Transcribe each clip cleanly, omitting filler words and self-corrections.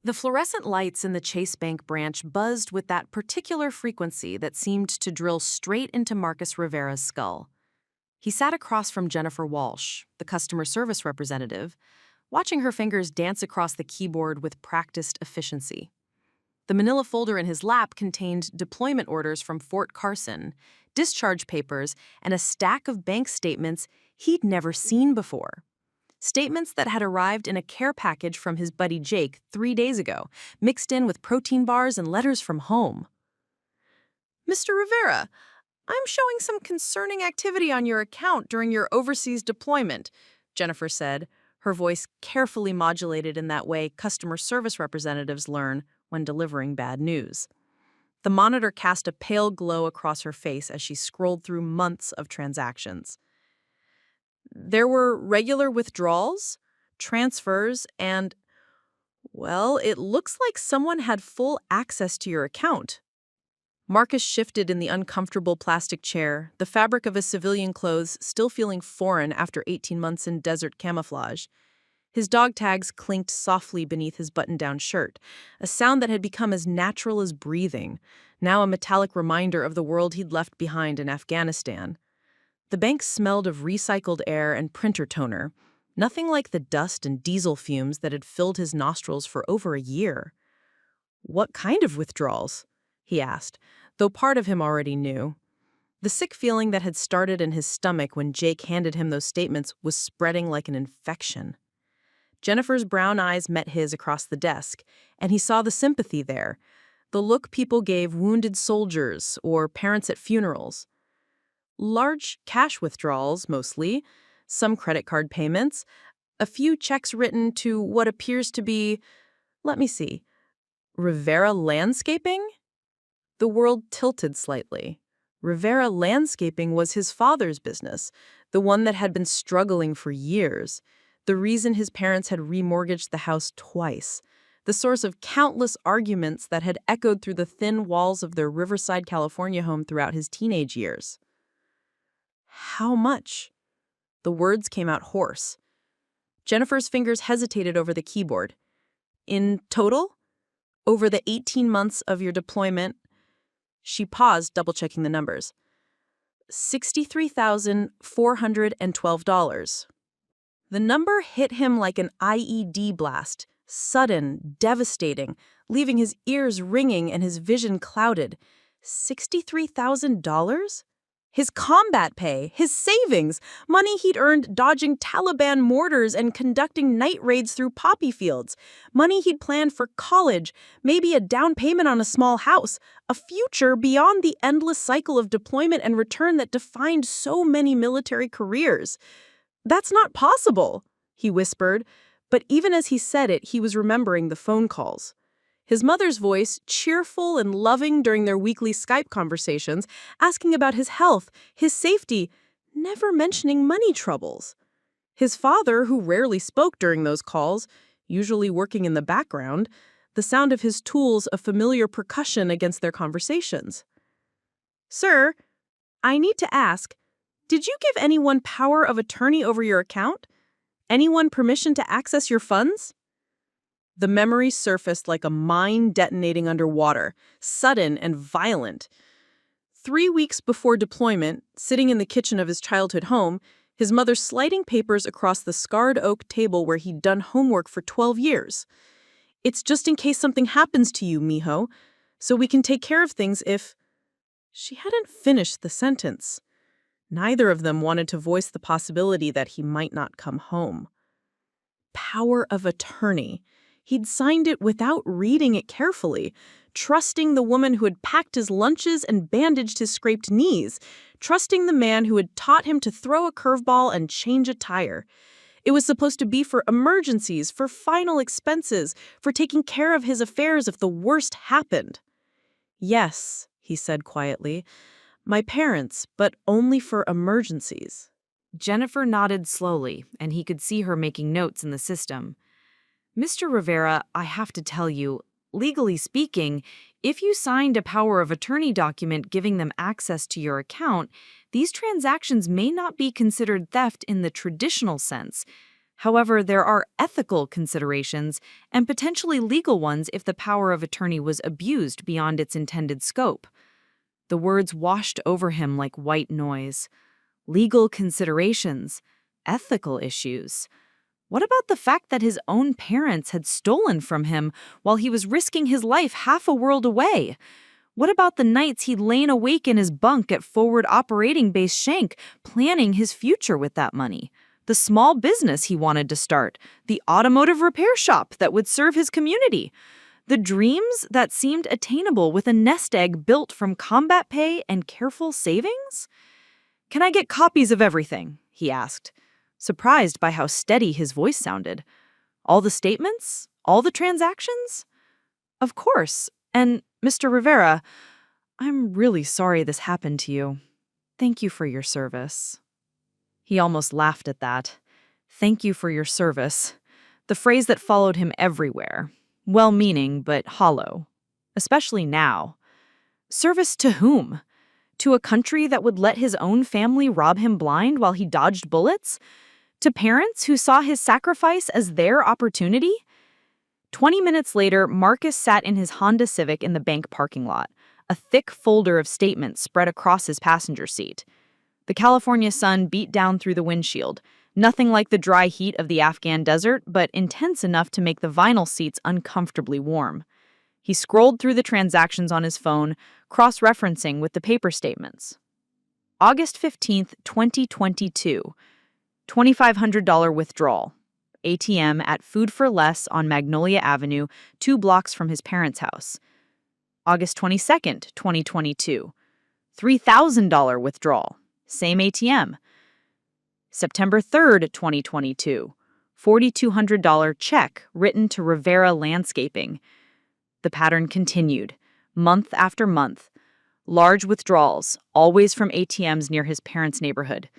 The fluorescent lights in the Chase Bank branch buzzed with that particular frequency that seemed to drill straight into Marcus Rivera's skull. He sat across from Jennifer Walsh, the customer service representative, watching her fingers dance across the keyboard with practiced efficiency. The manila folder in his lap contained deployment orders from Fort Carson, discharge papers, and a stack of bank statements he'd never seen before. Statements that had arrived in a care package from his buddy Jake 3 days ago, mixed in with protein bars and letters from home. "Mr. Rivera, I'm showing some concerning activity on your account during your overseas deployment," Jennifer said, her voice carefully modulated in that way customer service representatives learn when delivering bad news. The monitor cast a pale glow across her face as she scrolled through months of transactions. There were regular withdrawals, transfers, and, well, it looks like someone had full access to your account. Marcus shifted in the uncomfortable plastic chair, the fabric of his civilian clothes still feeling foreign after 18 months in desert camouflage. His dog tags clinked softly beneath his button-down shirt, a sound that had become as natural as breathing, now a metallic reminder of the world he'd left behind in Afghanistan. The bank smelled of recycled air and printer toner, nothing like the dust and diesel fumes that had filled his nostrils for over a year. "What kind of withdrawals?" he asked, though part of him already knew. The sick feeling that had started in his stomach when Jake handed him those statements was spreading like an infection. Jennifer's brown eyes met his across the desk, and he saw the sympathy there, the look people gave wounded soldiers or parents at funerals. Large cash withdrawals, mostly, some credit card payments, a few checks written to what appears to be, let me see, Rivera Landscaping? The world tilted slightly. Rivera Landscaping was his father's business, the one that had been struggling for years, the reason his parents had remortgaged the house twice, the source of countless arguments that had echoed through the thin walls of their Riverside, California home throughout his teenage years. "How much?" The words came out hoarse. Jennifer's fingers hesitated over the keyboard. "In total? Over the 18 months of your deployment?" She paused, double-checking the numbers. $63,412. The number hit him like an IED blast, sudden, devastating, leaving his ears ringing and his vision clouded. $63,000? His combat pay, his savings, money he'd earned dodging Taliban mortars and conducting night raids through poppy fields, money he'd planned for college, maybe a down payment on a small house, a future beyond the endless cycle of deployment and return that defined so many military careers. "That's not possible," he whispered, but even as he said it, he was remembering the phone calls. His mother's voice, cheerful and loving during their weekly Skype conversations, asking about his health, his safety, never mentioning money troubles. His father, who rarely spoke during those calls, usually working in the background, the sound of his tools a familiar percussion against their conversations. "Sir, I need to ask, did you give anyone power of attorney over your account? Anyone permission to access your funds?" The memory surfaced like a mine detonating underwater, sudden and violent. 3 weeks before deployment, sitting in the kitchen of his childhood home, his mother sliding papers across the scarred oak table where he'd done homework for 12 years. "It's just in case something happens to you, mijo, so we can take care of things if—" She hadn't finished the sentence. Neither of them wanted to voice the possibility that he might not come home. Power of attorney. He'd signed it without reading it carefully, trusting the woman who had packed his lunches and bandaged his scraped knees, trusting the man who had taught him to throw a curveball and change a tire. It was supposed to be for emergencies, for final expenses, for taking care of his affairs if the worst happened. "Yes," he said quietly, "my parents, but only for emergencies." Jennifer nodded slowly, and he could see her making notes in the system. "Mr. Rivera, I have to tell you, legally speaking, if you signed a power of attorney document giving them access to your account, these transactions may not be considered theft in the traditional sense. However, there are ethical considerations and potentially legal ones if the power of attorney was abused beyond its intended scope. The words washed over him like white noise. Legal considerations, ethical issues. What about the fact that his own parents had stolen from him while he was risking his life half a world away? What about the nights he'd lain awake in his bunk at Forward Operating Base Shank, planning his future with that money? The small business he wanted to start, the automotive repair shop that would serve his community, the dreams that seemed attainable with a nest egg built from combat pay and careful savings? "Can I get copies of everything?" he asked, surprised by how steady his voice sounded. "All the statements? All the transactions?" "Of course. And, Mr. Rivera, I'm really sorry this happened to you. Thank you for your service." He almost laughed at that. Thank you for your service. The phrase that followed him everywhere. Well-meaning, but hollow. Especially now. Service to whom? To a country that would let his own family rob him blind while he dodged bullets? To parents who saw his sacrifice as their opportunity? 20 minutes later, Marcus sat in his Honda Civic in the bank parking lot, a thick folder of statements spread across his passenger seat. The California sun beat down through the windshield, nothing like the dry heat of the Afghan desert, but intense enough to make the vinyl seats uncomfortably warm. He scrolled through the transactions on his phone, cross-referencing with the paper statements. August 15th, 2022. $2,500 withdrawal. ATM at Food for Less on Magnolia Avenue, 2 blocks from his parents' house. August 22nd, 2022. $3,000 withdrawal. Same ATM. September 3rd, 2022. $4,200 check written to Rivera Landscaping. The pattern continued, month after month. Large withdrawals, always from ATMs near his parents' neighborhood.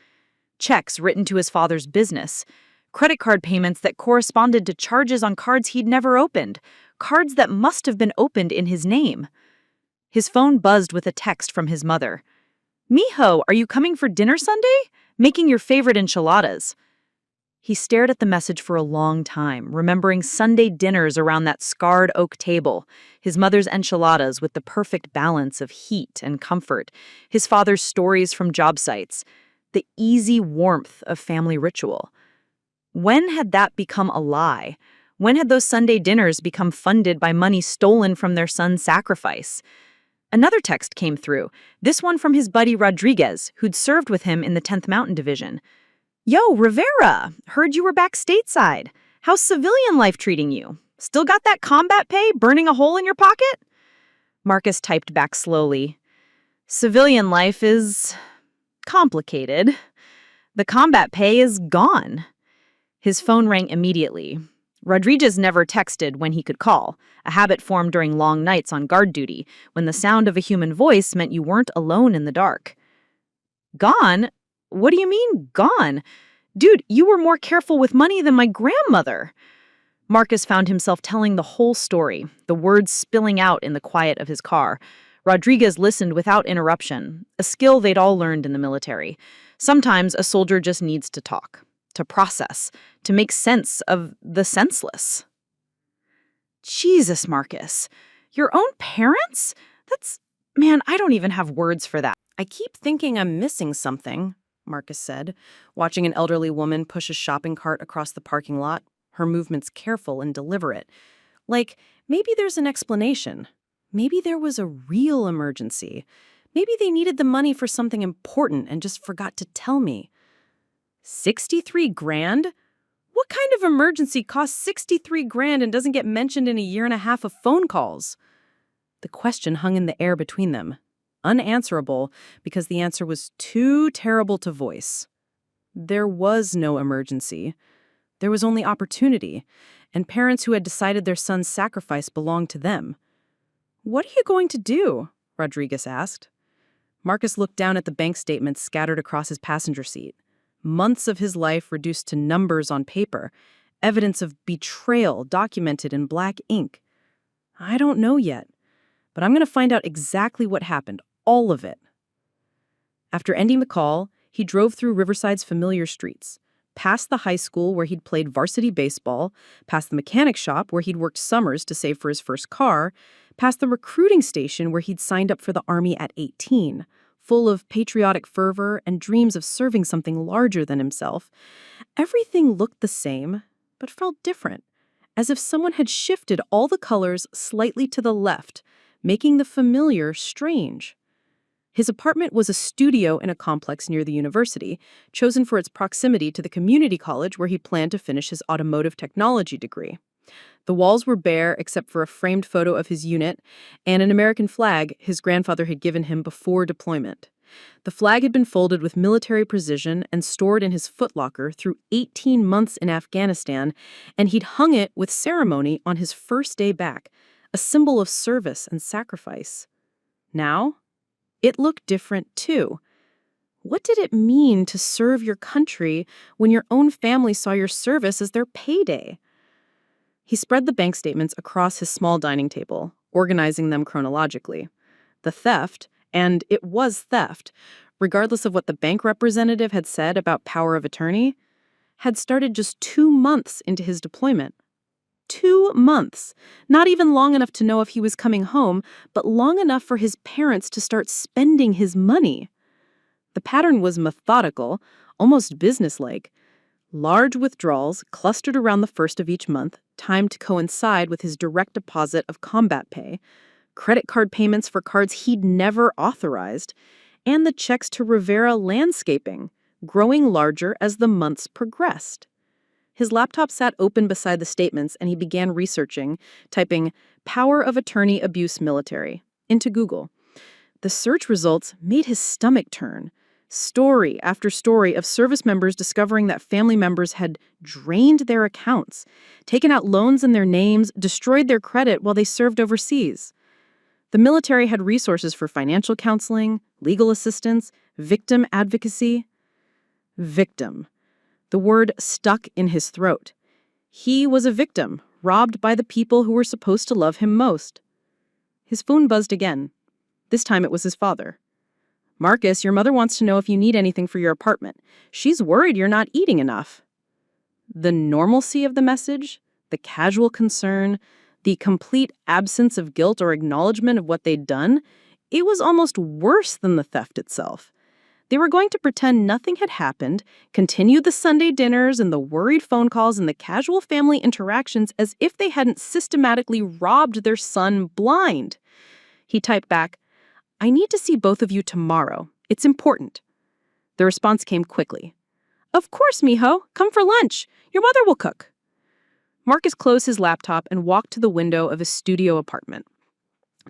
Checks written to his father's business. Credit card payments that corresponded to charges on cards he'd never opened. Cards that must have been opened in his name. His phone buzzed with a text from his mother. "Mijo, are you coming for dinner Sunday? Making your favorite enchiladas." He stared at the message for a long time, remembering Sunday dinners around that scarred oak table, his mother's enchiladas with the perfect balance of heat and comfort, his father's stories from job sites, the easy warmth of family ritual. When had that become a lie? When had those Sunday dinners become funded by money stolen from their son's sacrifice? Another text came through, this one from his buddy Rodriguez, who'd served with him in the 10th Mountain Division. "Yo, Rivera, heard you were back stateside. How's civilian life treating you? Still got that combat pay burning a hole in your pocket?" Marcus typed back slowly. "Civilian life is complicated. The combat pay is gone." His phone rang immediately. Rodriguez never texted when he could call, a habit formed during long nights on guard duty, when the sound of a human voice meant you weren't alone in the dark. "Gone? What do you mean, gone? Dude, you were more careful with money than my grandmother." Marcus found himself telling the whole story, the words spilling out in the quiet of his car. Rodriguez listened without interruption, a skill they'd all learned in the military. Sometimes a soldier just needs to talk, to process, to make sense of the senseless. Jesus, Marcus. Your own parents? Man, I don't even have words for that. "I keep thinking I'm missing something," Marcus said, watching an elderly woman push a shopping cart across the parking lot, her movements careful and deliberate. Like, maybe there's an explanation. Maybe there was a real emergency. Maybe they needed the money for something important and just forgot to tell me. 63 grand? What kind of emergency costs 63 grand and doesn't get mentioned in a year and a half of phone calls? The question hung in the air between them, unanswerable because the answer was too terrible to voice. There was no emergency. There was only opportunity, and parents who had decided their son's sacrifice belonged to them. "What are you going to do?" Rodriguez asked. Marcus looked down at the bank statements scattered across his passenger seat. Months of his life reduced to numbers on paper, evidence of betrayal documented in black ink. "I don't know yet, but I'm going to find out exactly what happened, all of it." After ending the call, he drove through Riverside's familiar streets, past the high school where he'd played varsity baseball, past the mechanic shop where he'd worked summers to save for his first car, past the recruiting station where he'd signed up for the Army at 18, full of patriotic fervor and dreams of serving something larger than himself. Everything looked the same, but felt different, as if someone had shifted all the colors slightly to the left, making the familiar strange. His apartment was a studio in a complex near the university, chosen for its proximity to the community college where he planned to finish his automotive technology degree. The walls were bare except for a framed photo of his unit and an American flag his grandfather had given him before deployment. The flag had been folded with military precision and stored in his footlocker through 18 months in Afghanistan, and he'd hung it with ceremony on his first day back, a symbol of service and sacrifice. Now, it looked different too. What did it mean to serve your country when your own family saw your service as their payday? He spread the bank statements across his small dining table, organizing them chronologically. The theft, and it was theft, regardless of what the bank representative had said about power of attorney, had started just 2 months into his deployment. 2 months. Not even long enough to know if he was coming home, but long enough for his parents to start spending his money. The pattern was methodical, almost businesslike. Large withdrawals clustered around the first of each month, timed to coincide with his direct deposit of combat pay, credit card payments for cards he'd never authorized, and the checks to Rivera Landscaping, growing larger as the months progressed. His laptop sat open beside the statements, and he began researching, typing "power of attorney abuse military" into Google. The search results made his stomach turn. Story after story of service members discovering that family members had drained their accounts, taken out loans in their names, destroyed their credit while they served overseas. The military had resources for financial counseling, legal assistance, victim advocacy. Victim. The word stuck in his throat. He was a victim, robbed by the people who were supposed to love him most. His phone buzzed again. This time it was his father. "Marcus, your mother wants to know if you need anything for your apartment. She's worried you're not eating enough." The normalcy of the message, the casual concern, the complete absence of guilt or acknowledgement of what they'd done, it was almost worse than the theft itself. They were going to pretend nothing had happened, continue the Sunday dinners and the worried phone calls and the casual family interactions as if they hadn't systematically robbed their son blind. He typed back, "I need to see both of you tomorrow. It's important." The response came quickly. "Of course, mijo. Come for lunch. Your mother will cook." Marcus closed his laptop and walked to the window of his studio apartment.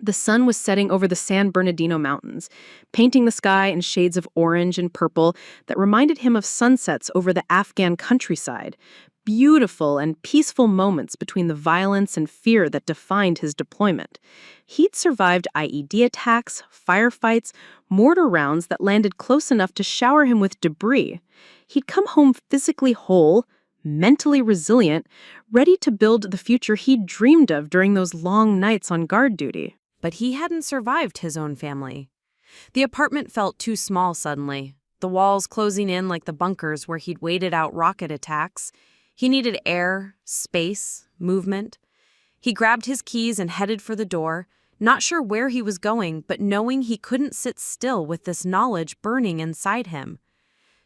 The sun was setting over the San Bernardino Mountains, painting the sky in shades of orange and purple that reminded him of sunsets over the Afghan countryside, beautiful and peaceful moments between the violence and fear that defined his deployment. He'd survived IED attacks, firefights, mortar rounds that landed close enough to shower him with debris. He'd come home physically whole, mentally resilient, ready to build the future he'd dreamed of during those long nights on guard duty. But he hadn't survived his own family. The apartment felt too small suddenly, the walls closing in like the bunkers where he'd waited out rocket attacks. He needed air, space, movement. He grabbed his keys and headed for the door, not sure where he was going, but knowing he couldn't sit still with this knowledge burning inside him.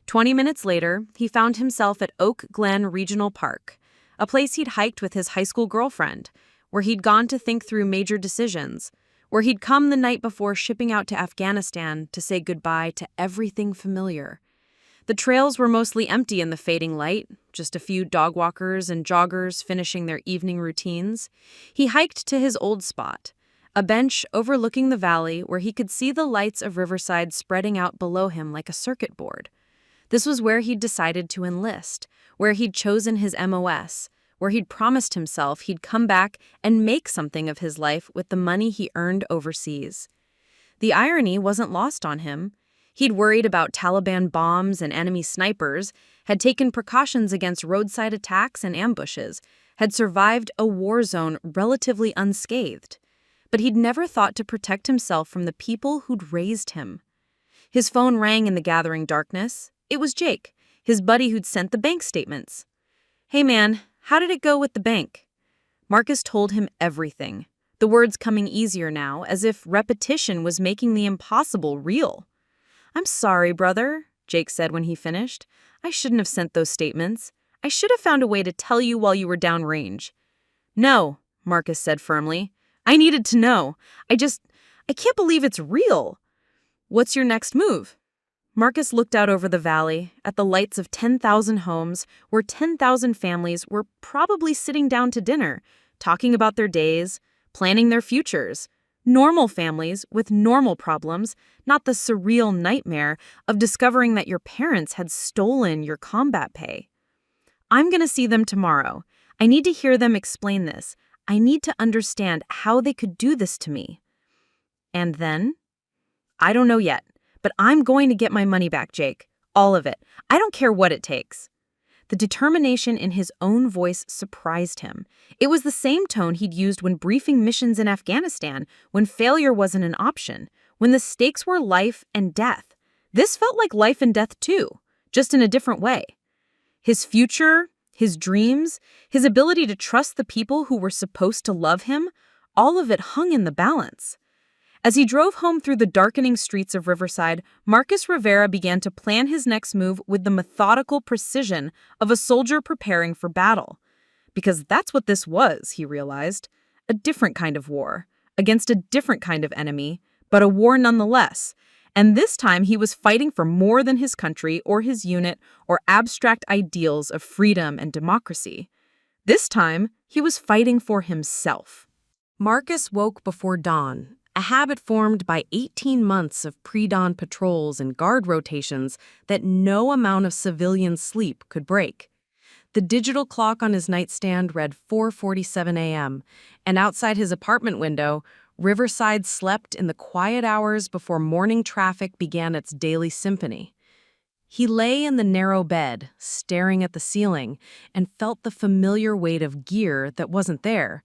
20 minutes later, he found himself at Oak Glen Regional Park, a place he'd hiked with his high school girlfriend, where he'd gone to think through major decisions, where he'd come the night before shipping out to Afghanistan to say goodbye to everything familiar. The trails were mostly empty in the fading light, just a few dog walkers and joggers finishing their evening routines. He hiked to his old spot, a bench overlooking the valley where he could see the lights of Riverside spreading out below him like a circuit board. This was where he'd decided to enlist, where he'd chosen his MOS, where he'd promised himself he'd come back and make something of his life with the money he earned overseas. The irony wasn't lost on him. He'd worried about Taliban bombs and enemy snipers, had taken precautions against roadside attacks and ambushes, had survived a war zone relatively unscathed. But he'd never thought to protect himself from the people who'd raised him. His phone rang in the gathering darkness. It was Jake, his buddy who'd sent the bank statements. "Hey man, how did it go with the bank?" Marcus told him everything, the words coming easier now, as if repetition was making the impossible real. "I'm sorry, brother," Jake said when he finished. "I shouldn't have sent those statements. I should have found a way to tell you while you were downrange." "No," Marcus said firmly. "I needed to know. I can't believe it's real. What's your next move?" Marcus looked out over the valley, at the lights of 10,000 homes, where 10,000 families were probably sitting down to dinner, talking about their days, planning their futures. Normal families with normal problems, not the surreal nightmare of discovering that your parents had stolen your combat pay. "I'm going to see them tomorrow. I need to hear them explain this. I need to understand how they could do this to me." "And then?" "I don't know yet, but I'm going to get my money back, Jake. All of it. I don't care what it takes." The determination in his own voice surprised him. It was the same tone he'd used when briefing missions in Afghanistan, when failure wasn't an option, when the stakes were life and death. This felt like life and death too, just in a different way. His future, his dreams, his ability to trust the people who were supposed to love him, all of it hung in the balance. As he drove home through the darkening streets of Riverside, Marcus Rivera began to plan his next move with the methodical precision of a soldier preparing for battle. Because that's what this was, he realized. A different kind of war, against a different kind of enemy, but a war nonetheless. And this time he was fighting for more than his country or his unit or abstract ideals of freedom and democracy. This time, he was fighting for himself. Marcus woke before dawn, a habit formed by 18 months of pre-dawn patrols and guard rotations that no amount of civilian sleep could break. The digital clock on his nightstand read 4:47 a.m., and outside his apartment window, Riverside slept in the quiet hours before morning traffic began its daily symphony. He lay in the narrow bed, staring at the ceiling, and felt the familiar weight of gear that wasn't there.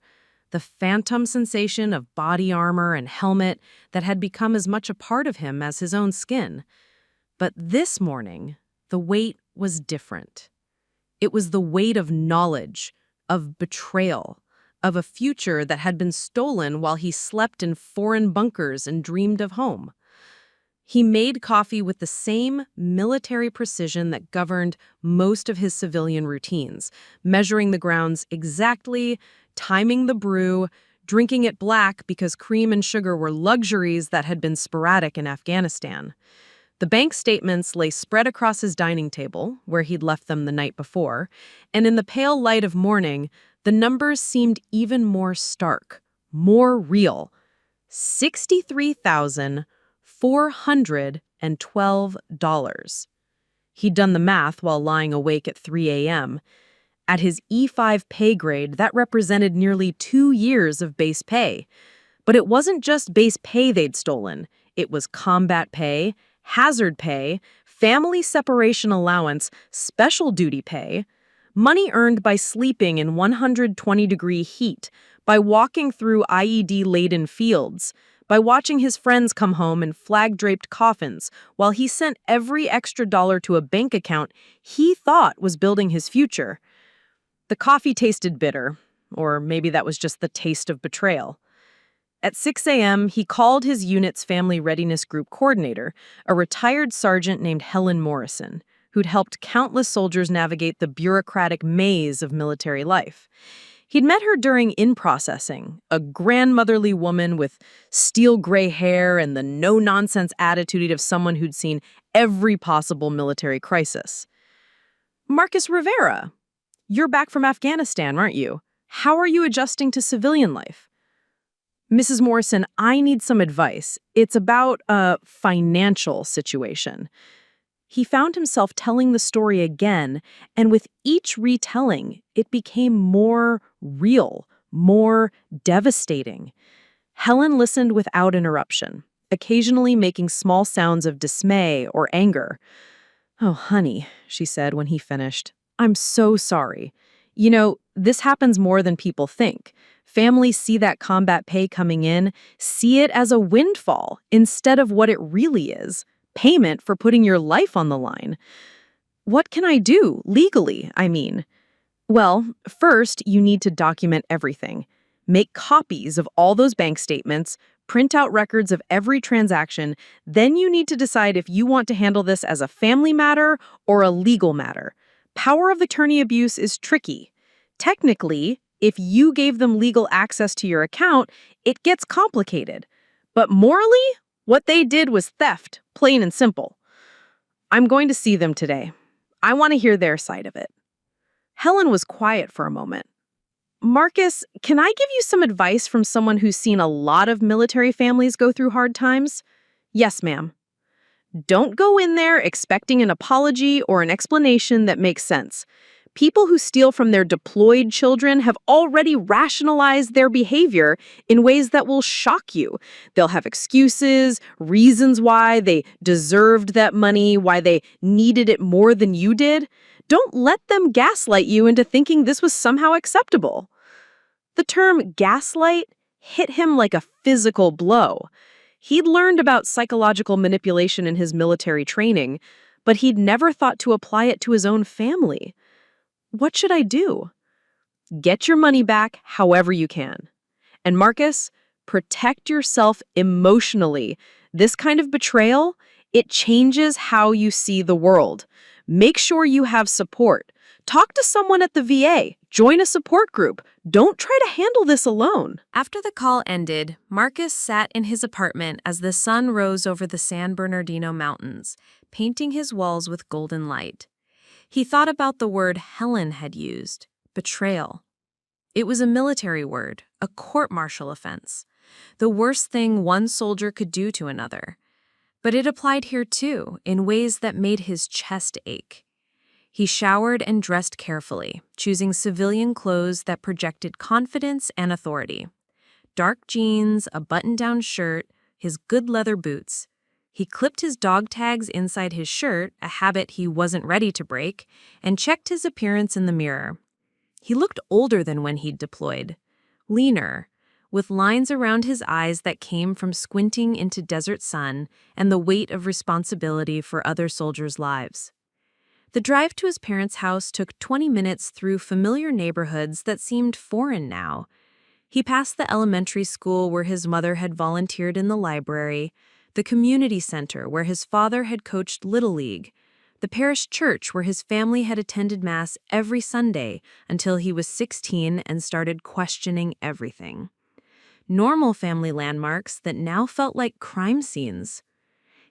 The phantom sensation of body armor and helmet that had become as much a part of him as his own skin. But this morning, the weight was different. It was the weight of knowledge, of betrayal, of a future that had been stolen while he slept in foreign bunkers and dreamed of home. He made coffee with the same military precision that governed most of his civilian routines, measuring the grounds exactly, timing the brew, drinking it black because cream and sugar were luxuries that had been sporadic in Afghanistan. The bank statements lay spread across his dining table, where he'd left them the night before, and in the pale light of morning, the numbers seemed even more stark, more real. $63,412. He'd done the math while lying awake at 3 a.m. At his E5 pay grade, that represented nearly 2 years of base pay. But it wasn't just base pay they'd stolen. It was combat pay, hazard pay, family separation allowance, special duty pay, money earned by sleeping in 120-degree heat, by walking through IED-laden fields, by watching his friends come home in flag-draped coffins while he sent every extra dollar to a bank account he thought was building his future. The coffee tasted bitter, or maybe that was just the taste of betrayal. At 6 a.m., he called his unit's family readiness group coordinator, a retired sergeant named Helen Morrison, who'd helped countless soldiers navigate the bureaucratic maze of military life. He'd met her during in-processing, a grandmotherly woman with steel gray hair and the no-nonsense attitude of someone who'd seen every possible military crisis. "Marcus Rivera, you're back from Afghanistan, aren't you? How are you adjusting to civilian life?" "Mrs. Morrison, I need some advice. It's about a financial situation." He found himself telling the story again, and with each retelling, it became more real, more devastating. Helen listened without interruption, occasionally making small sounds of dismay or anger. "Oh, honey," she said when he finished, "I'm so sorry. You know, this happens more than people think. Families see that combat pay coming in, see it as a windfall instead of what it really is, payment for putting your life on the line." What can I do, legally, I mean? Well, first, you need to document everything. Make copies of all those bank statements, print out records of every transaction. Then you need to decide if you want to handle this as a family matter or a legal matter. Power of attorney abuse is tricky. Technically, if you gave them legal access to your account, it gets complicated. But morally, what they did was theft, plain and simple. I'm going to see them today. I want to hear their side of it. Helen was quiet for a moment. Marcus, can I give you some advice from someone who's seen a lot of military families go through hard times? Yes, ma'am. Don't go in there expecting an apology or an explanation that makes sense. People who steal from their deployed children have already rationalized their behavior in ways that will shock you. They'll have excuses, reasons why they deserved that money, why they needed it more than you did. Don't let them gaslight you into thinking this was somehow acceptable. The term gaslight hit him like a physical blow. He'd learned about psychological manipulation in his military training, but he'd never thought to apply it to his own family. What should I do? Get your money back however you can. And Marcus, protect yourself emotionally. This kind of betrayal, it changes how you see the world. Make sure you have support. Talk to someone at the VA. Join a support group. Don't try to handle this alone. After the call ended, Marcus sat in his apartment as the sun rose over the San Bernardino Mountains, painting his walls with golden light. He thought about the word Helen had used, betrayal. It was a military word, a court-martial offense, the worst thing one soldier could do to another. But it applied here too, in ways that made his chest ache. He showered and dressed carefully, choosing civilian clothes that projected confidence and authority. Dark jeans, a button-down shirt, his good leather boots. He clipped his dog tags inside his shirt, a habit he wasn't ready to break, and checked his appearance in the mirror. He looked older than when he'd deployed, leaner, with lines around his eyes that came from squinting into desert sun and the weight of responsibility for other soldiers' lives. The drive to his parents' house took 20 minutes through familiar neighborhoods that seemed foreign now. He passed the elementary school where his mother had volunteered in the library, the community center where his father had coached Little League, the parish church where his family had attended Mass every Sunday until he was 16 and started questioning everything. Normal family landmarks that now felt like crime scenes.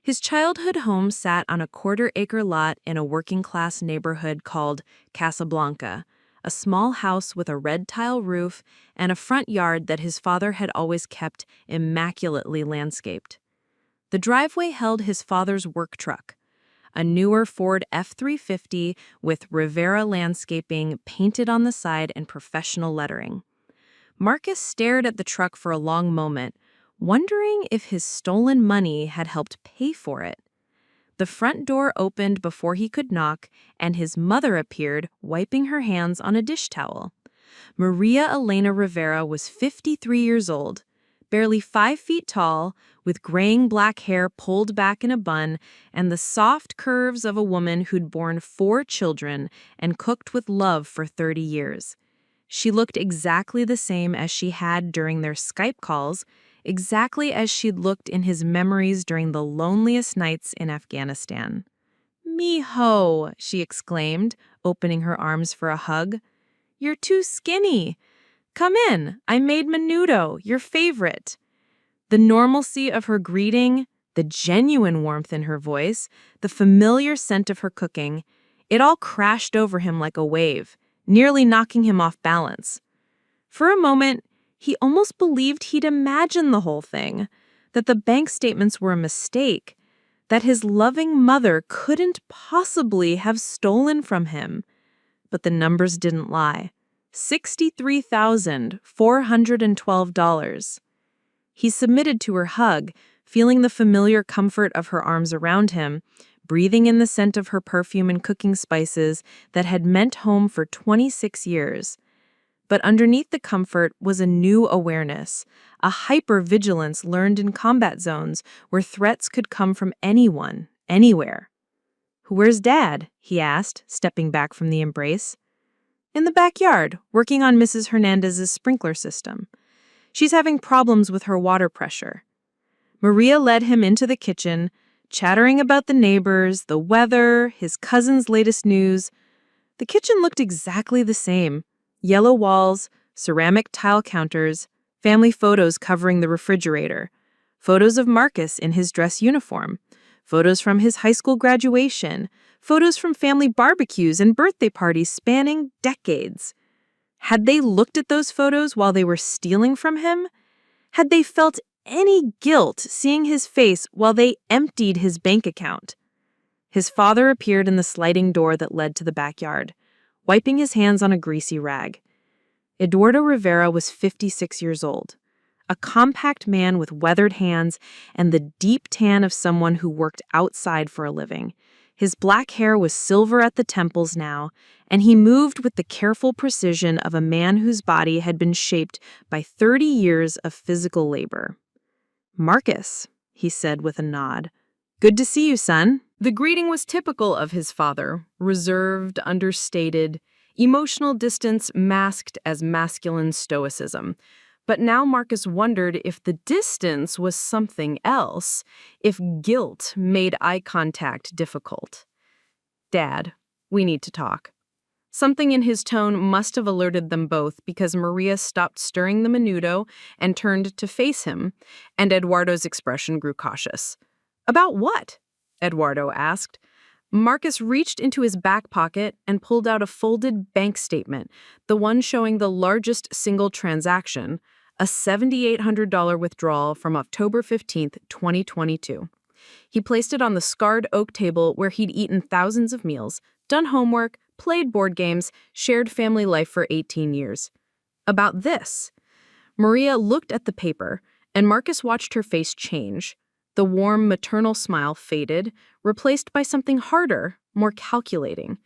His childhood home sat on a quarter-acre lot in a working-class neighborhood called Casablanca, a small house with a red tile roof and a front yard that his father had always kept immaculately landscaped. The driveway held his father's work truck, a newer Ford F-350 with Rivera Landscaping painted on the side in professional lettering. Marcus stared at the truck for a long moment, wondering if his stolen money had helped pay for it. The front door opened before he could knock, and his mother appeared, wiping her hands on a dish towel. Maria Elena Rivera was 53 years old, barely 5 feet tall, with graying black hair pulled back in a bun and the soft curves of a woman who'd borne 4 children and cooked with love for 30 years. She looked exactly the same as she had during their Skype calls, exactly as she'd looked in his memories during the loneliest nights in Afghanistan. "Mijo," she exclaimed, opening her arms for a hug. "You're too skinny. Come in, I made menudo, your favorite." The normalcy of her greeting, the genuine warmth in her voice, the familiar scent of her cooking, it all crashed over him like a wave, nearly knocking him off balance. For a moment, he almost believed he'd imagined the whole thing, that the bank statements were a mistake, that his loving mother couldn't possibly have stolen from him. But the numbers didn't lie. $63,412. He submitted to her hug, feeling the familiar comfort of her arms around him, breathing in the scent of her perfume and cooking spices that had meant home for 26 years. But underneath the comfort was a new awareness, a hyper-vigilance learned in combat zones where threats could come from anyone, anywhere. "Where's Dad?" he asked, stepping back from the embrace. "In the backyard, working on Mrs. Hernandez's sprinkler system. She's having problems with her water pressure." Maria led him into the kitchen, chattering about the neighbors, the weather, his cousin's latest news. The kitchen looked exactly the same. Yellow walls, ceramic tile counters, family photos covering the refrigerator, photos of Marcus in his dress uniform, photos from his high school graduation, photos from family barbecues and birthday parties spanning decades. Had they looked at those photos while they were stealing from him? Had they felt any guilt seeing his face while they emptied his bank account? His father appeared in the sliding door that led to the backyard, wiping his hands on a greasy rag. Eduardo Rivera was 56 years old, a compact man with weathered hands and the deep tan of someone who worked outside for a living. His black hair was silver at the temples now, and he moved with the careful precision of a man whose body had been shaped by 30 years of physical labor. "Marcus," he said with a nod. "Good to see you, son." The greeting was typical of his father, reserved, understated, emotional distance masked as masculine stoicism. But now Marcus wondered if the distance was something else, if guilt made eye contact difficult. "Dad, we need to talk." Something in his tone must have alerted them both because Maria stopped stirring the menudo and turned to face him, and Eduardo's expression grew cautious. "About what?" Eduardo asked. Marcus reached into his back pocket and pulled out a folded bank statement, the one showing the largest single transaction, a $7,800 withdrawal from October 15th, 2022. He placed it on the scarred oak table where he'd eaten thousands of meals, done homework, played board games, shared family life for 18 years. "About this." Maria looked at the paper, and Marcus watched her face change. The warm maternal smile faded, replaced by something harder, more calculating.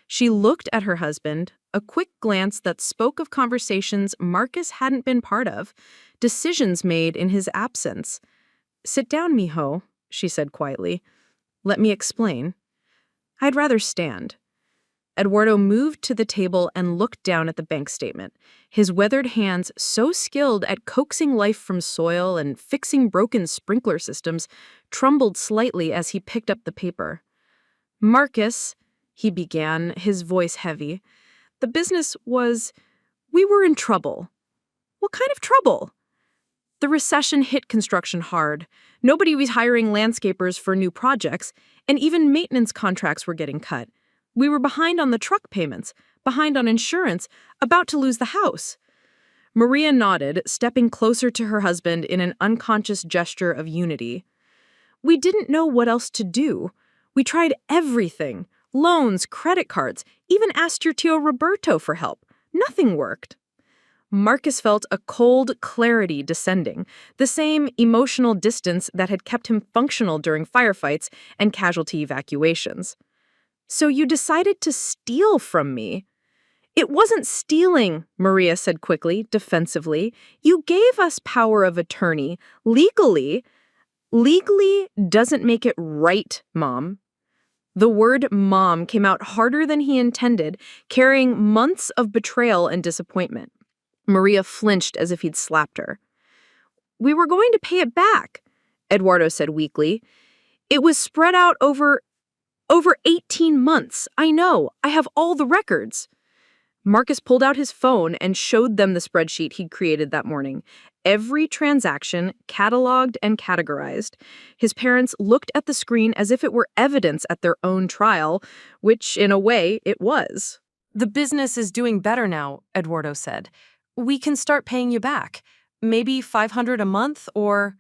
She looked at her husband, a quick glance that spoke of conversations Marcus hadn't been part of, decisions made in his absence. "Sit down, mijo," she said quietly. "Let me explain." "I'd rather stand." Eduardo moved to the table and looked down at the bank statement, his weathered hands so skilled at coaxing life from soil and fixing broken sprinkler systems, trembled slightly as he picked up the paper. "Marcus," he began, his voice heavy, "the business was... we were in trouble." "What kind of trouble?" "The recession hit construction hard. Nobody was hiring landscapers for new projects, and even maintenance contracts were getting cut. We were behind on the truck payments, behind on insurance, about to lose the house." Maria nodded, stepping closer to her husband in an unconscious gesture of unity. "We didn't know what else to do. We tried everything. Loans, credit cards, even asked your Tio Roberto for help. Nothing worked." Marcus felt a cold clarity descending, the same emotional distance that had kept him functional during firefights and casualty evacuations. "So you decided to steal from me?" "It wasn't stealing," Maria said quickly, defensively. "You gave us power of attorney. Legally." "Legally doesn't make it right, Mom." The word mom came out harder than he intended, carrying months of betrayal and disappointment. Maria flinched as if he'd slapped her. "We were going to pay it back," Eduardo said weakly. "It was spread out over 18 months. I know. I have all the records." Marcus pulled out his phone and showed them the spreadsheet he'd created that morning. Every transaction cataloged and categorized. His parents looked at the screen as if it were evidence at their own trial, which, in a way, it was. "The business is doing better now," Eduardo said. "We can start paying you back. Maybe $500 a month, or..."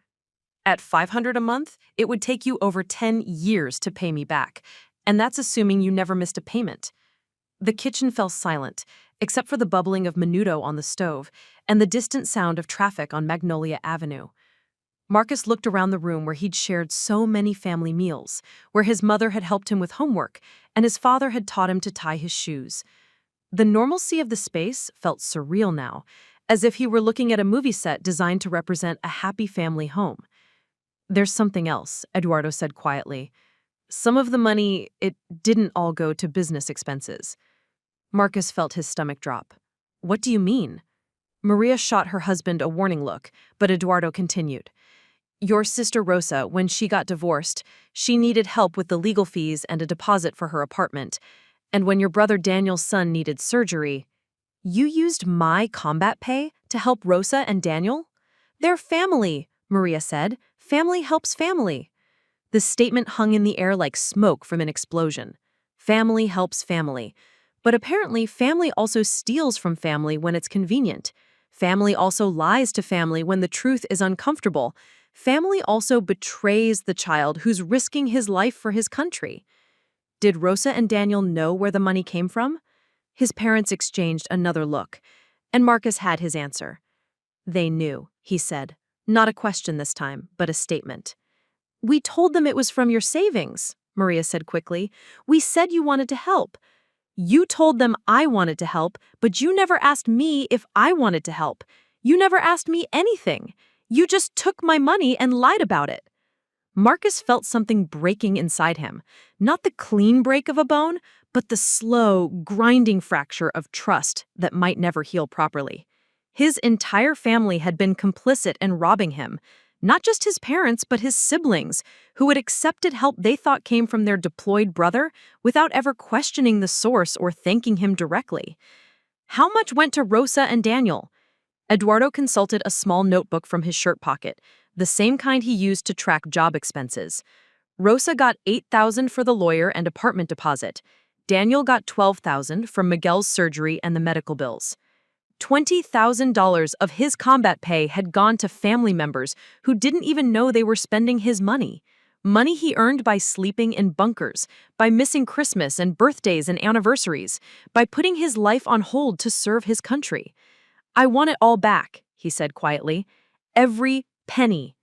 "At $500 a month, it would take you over 10 years to pay me back. And that's assuming you never missed a payment." The kitchen fell silent, except for the bubbling of menudo on the stove and the distant sound of traffic on Magnolia Avenue. Marcus looked around the room where he'd shared so many family meals, where his mother had helped him with homework, and his father had taught him to tie his shoes. The normalcy of the space felt surreal now, as if he were looking at a movie set designed to represent a happy family home. "There's something else," Eduardo said quietly. some of the money, it didn't all go to business expenses. Marcus felt his stomach drop. What do you mean? Maria shot her husband a warning look, but Eduardo continued. Your sister Rosa, when she got divorced, she needed help with the legal fees and a deposit for her apartment. And when your brother Daniel's son needed surgery, you used my combat pay to help Rosa and Daniel? They're family, Maria said. Family helps family. The statement hung in the air like smoke from an explosion. Family helps family. But apparently, family also steals from family when it's convenient. Family also lies to family when the truth is uncomfortable. Family also betrays the child who's risking his life for his country. Did Rosa and Daniel know where the money came from? His parents exchanged another look, and Marcus had his answer. They knew, he said. Not a question this time, but a statement. We told them it was from your savings, Maria said quickly. We said you wanted to help. You told them I wanted to help, but you never asked me if I wanted to help. You never asked me anything. You just took my money and lied about it. Marcus felt something breaking inside him. Not the clean break of a bone, but the slow, grinding fracture of trust that might never heal properly. His entire family had been complicit in robbing him. Not just his parents, but his siblings, who had accepted help they thought came from their deployed brother without ever questioning the source or thanking him directly. How much went to Rosa and Daniel? Eduardo consulted a small notebook from his shirt pocket, the same kind he used to track job expenses. Rosa got $8,000 for the lawyer and apartment deposit. Daniel got $12,000 from Miguel's surgery and the medical bills. $20,000 of his combat pay had gone to family members who didn't even know they were spending his money. Money he earned by sleeping in bunkers, by missing Christmas and birthdays and anniversaries, by putting his life on hold to serve his country. I want it all back, he said quietly. Every penny.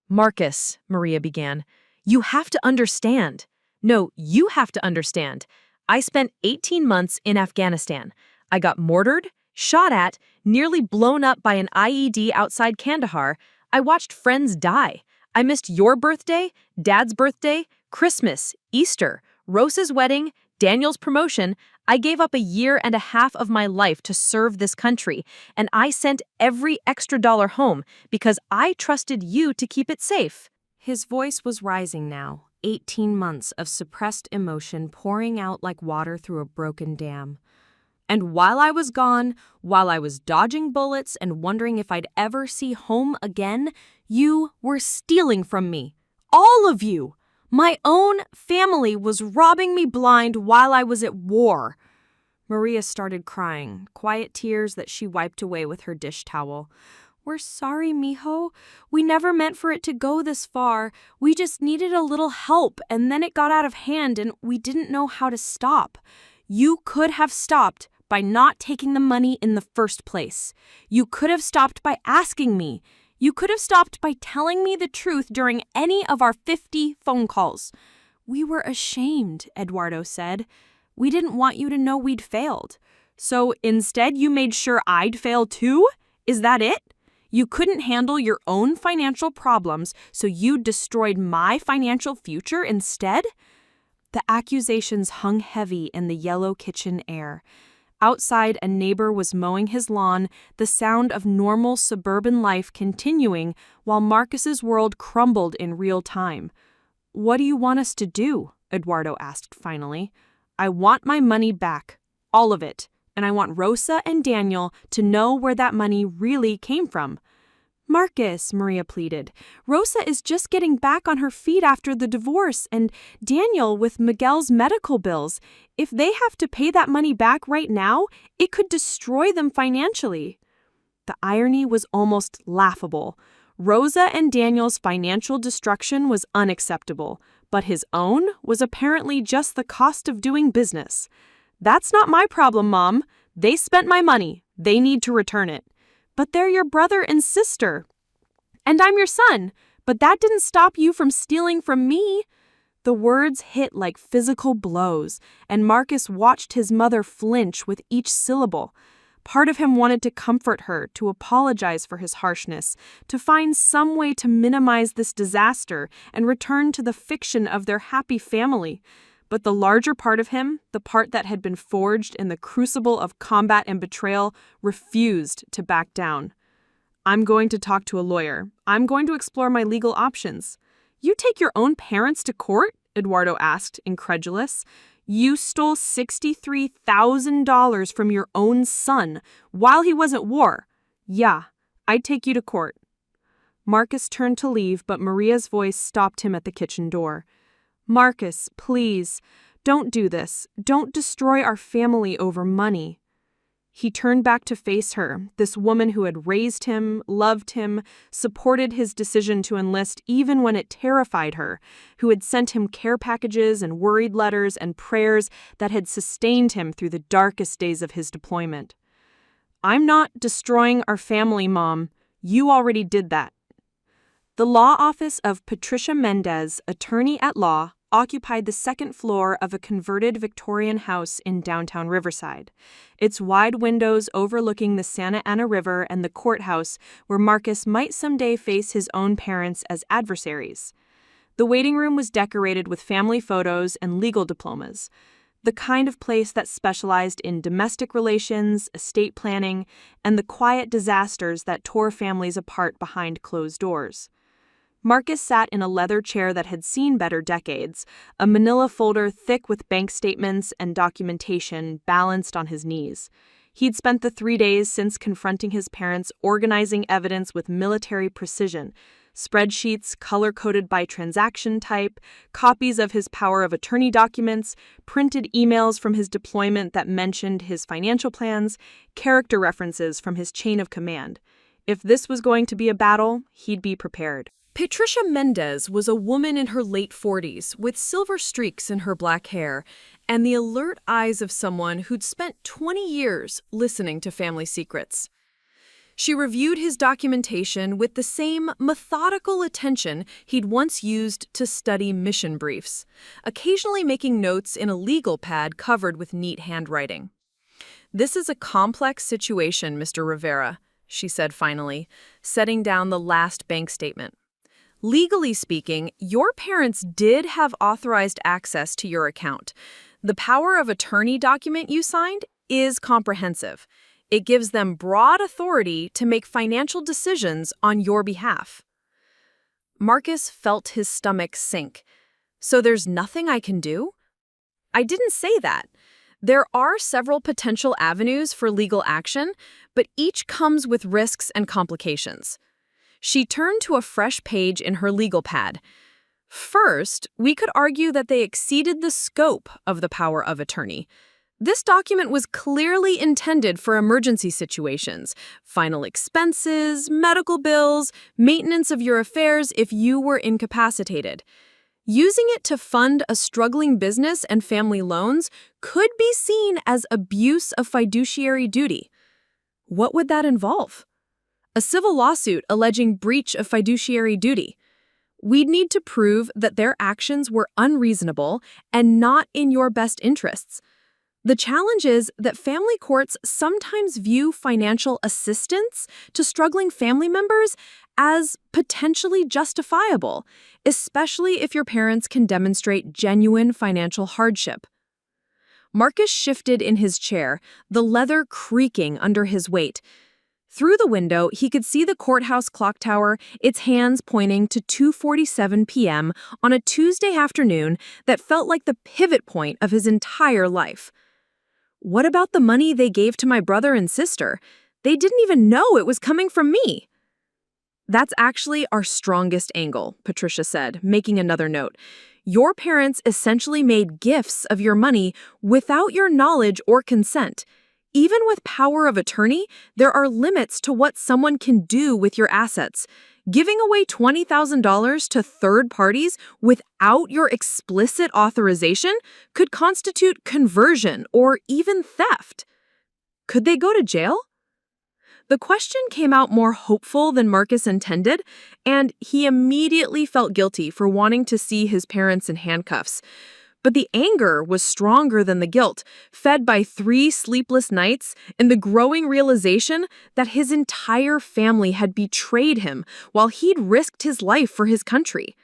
Marcus, Maria began, you have to understand. No, you have to understand. I spent 18 months in Afghanistan. I got mortared, shot at, nearly blown up by an IED outside Kandahar. I watched friends die. I missed your birthday, Dad's birthday, Christmas, Easter, Rosa's wedding, Daniel's promotion. I gave up 1.5 years of my life to serve this country, and I sent every extra dollar home because I trusted you to keep it safe. His voice was rising now, 18 months of suppressed emotion pouring out like water through a broken dam. And while I was gone, while I was dodging bullets and wondering if I'd ever see home again, you were stealing from me. All of you! My own family was robbing me blind while I was at war. Maria started crying, quiet tears that she wiped away with her dish towel. We're sorry, mijo. We never meant for it to go this far. We just needed a little help, and then it got out of hand, and we didn't know how to stop. You could have stopped by not taking the money in the first place. You could have stopped by asking me. You could have stopped by telling me the truth during any of our 50 phone calls. We were ashamed, Eduardo said. We didn't want you to know we'd failed. So instead you made sure I'd fail too? Is that it? You couldn't handle your own financial problems, so you destroyed my financial future instead? The accusations hung heavy in the yellow kitchen air. Outside, a neighbor was mowing his lawn, the sound of normal suburban life continuing while Marcus's world crumbled in real time. What do you want us to do? Eduardo asked finally. I want my money back, all of it, and I want Rosa and Daniel to know where that money really came from. Marcus, Maria pleaded, Rosa is just getting back on her feet after the divorce, and Daniel with Miguel's medical bills. If they have to pay that money back right now, it could destroy them financially. The irony was almost laughable. Rosa and Daniel's financial destruction was unacceptable, but his own was apparently just the cost of doing business. That's not my problem, Mom. They spent my money. They need to return it. But they're your brother and sister. And I'm your son, but that didn't stop you from stealing from me. The words hit like physical blows, and Marcus watched his mother flinch with each syllable. Part of him wanted to comfort her, to apologize for his harshness, to find some way to minimize this disaster and return to the fiction of their happy family. But the larger part of him, the part that had been forged in the crucible of combat and betrayal, refused to back down. I'm going to talk to a lawyer. I'm going to explore my legal options. You take your own parents to court? Eduardo asked, incredulous. You stole $63,000 from your own son while he was at war. Yeah, I'd take you to court. Marcus turned to leave, but Maria's voice stopped him at the kitchen door. Marcus, please, don't do this. Don't destroy our family over money. He turned back to face her, this woman who had raised him, loved him, supported his decision to enlist even when it terrified her, who had sent him care packages and worried letters and prayers that had sustained him through the darkest days of his deployment. I'm not destroying our family, Mom. You already did that. The law office of Patricia Mendez, attorney at law, occupied the second floor of a converted Victorian house in downtown Riverside, its wide windows overlooking the Santa Ana River and the courthouse where Marcus might someday face his own parents as adversaries. The waiting room was decorated with family photos and legal diplomas, the kind of place that specialized in domestic relations, estate planning, and the quiet disasters that tore families apart behind closed doors. Marcus sat in a leather chair that had seen better decades, a manila folder thick with bank statements and documentation balanced on his knees. He'd spent the 3 days since confronting his parents organizing evidence with military precision, spreadsheets color-coded by transaction type, copies of his power of attorney documents, printed emails from his deployment that mentioned his financial plans, character references from his chain of command. If this was going to be a battle, he'd be prepared. Patricia Mendez was a woman in her late 40s with silver streaks in her black hair and the alert eyes of someone who'd spent 20 years listening to family secrets. She reviewed his documentation with the same methodical attention he'd once used to study mission briefs, occasionally making notes in a legal pad covered with neat handwriting. "This is a complex situation, Mr. Rivera," she said finally, setting down the last bank statement. "Legally speaking, your parents did have authorized access to your account. The power of attorney document you signed is comprehensive. It gives them broad authority to make financial decisions on your behalf." Marcus felt his stomach sink. "So there's nothing I can do?" "I didn't say that. There are several potential avenues for legal action, but each comes with risks and complications." She turned to a fresh page in her legal pad. "First, we could argue that they exceeded the scope of the power of attorney. This document was clearly intended for emergency situations, final expenses, medical bills, maintenance of your affairs if you were incapacitated. Using it to fund a struggling business and family loans could be seen as abuse of fiduciary duty." "What would that involve?" "A civil lawsuit alleging breach of fiduciary duty. We'd need to prove that their actions were unreasonable and not in your best interests. The challenge is that family courts sometimes view financial assistance to struggling family members as potentially justifiable, especially if your parents can demonstrate genuine financial hardship." Marcus shifted in his chair, the leather creaking under his weight. Through the window, he could see the courthouse clock tower, its hands pointing to 2:47 p.m. on a Tuesday afternoon that felt like the pivot point of his entire life. "What about the money they gave to my brother and sister? They didn't even know it was coming from me." "That's actually our strongest angle," Patricia said, making another note. "Your parents essentially made gifts of your money without your knowledge or consent. Even with power of attorney, there are limits to what someone can do with your assets. Giving away $20,000 to third parties without your explicit authorization could constitute conversion or even theft. Could they go to jail?" The question came out more hopeful than Marcus intended, and he immediately felt guilty for wanting to see his parents in handcuffs. But the anger was stronger than the guilt, fed by 3 sleepless nights and the growing realization that his entire family had betrayed him while he'd risked his life for his country.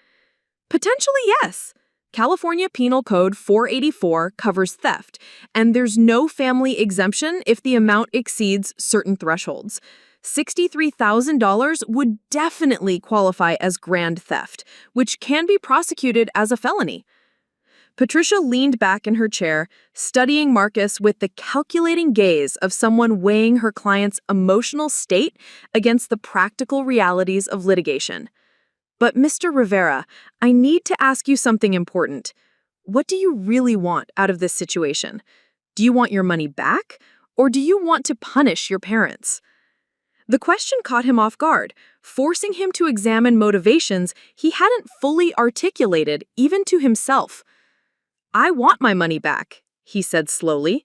Potentially, yes. California Penal Code 484 covers theft, and there's no family exemption if the amount exceeds certain thresholds. $63,000 would definitely qualify as grand theft, which can be prosecuted as a felony. Patricia leaned back in her chair, studying Marcus with the calculating gaze of someone weighing her client's emotional state against the practical realities of litigation. But Mr. Rivera, I need to ask you something important. What do you really want out of this situation? Do you want your money back, or do you want to punish your parents? The question caught him off guard, forcing him to examine motivations he hadn't fully articulated even to himself. I want my money back, he said slowly,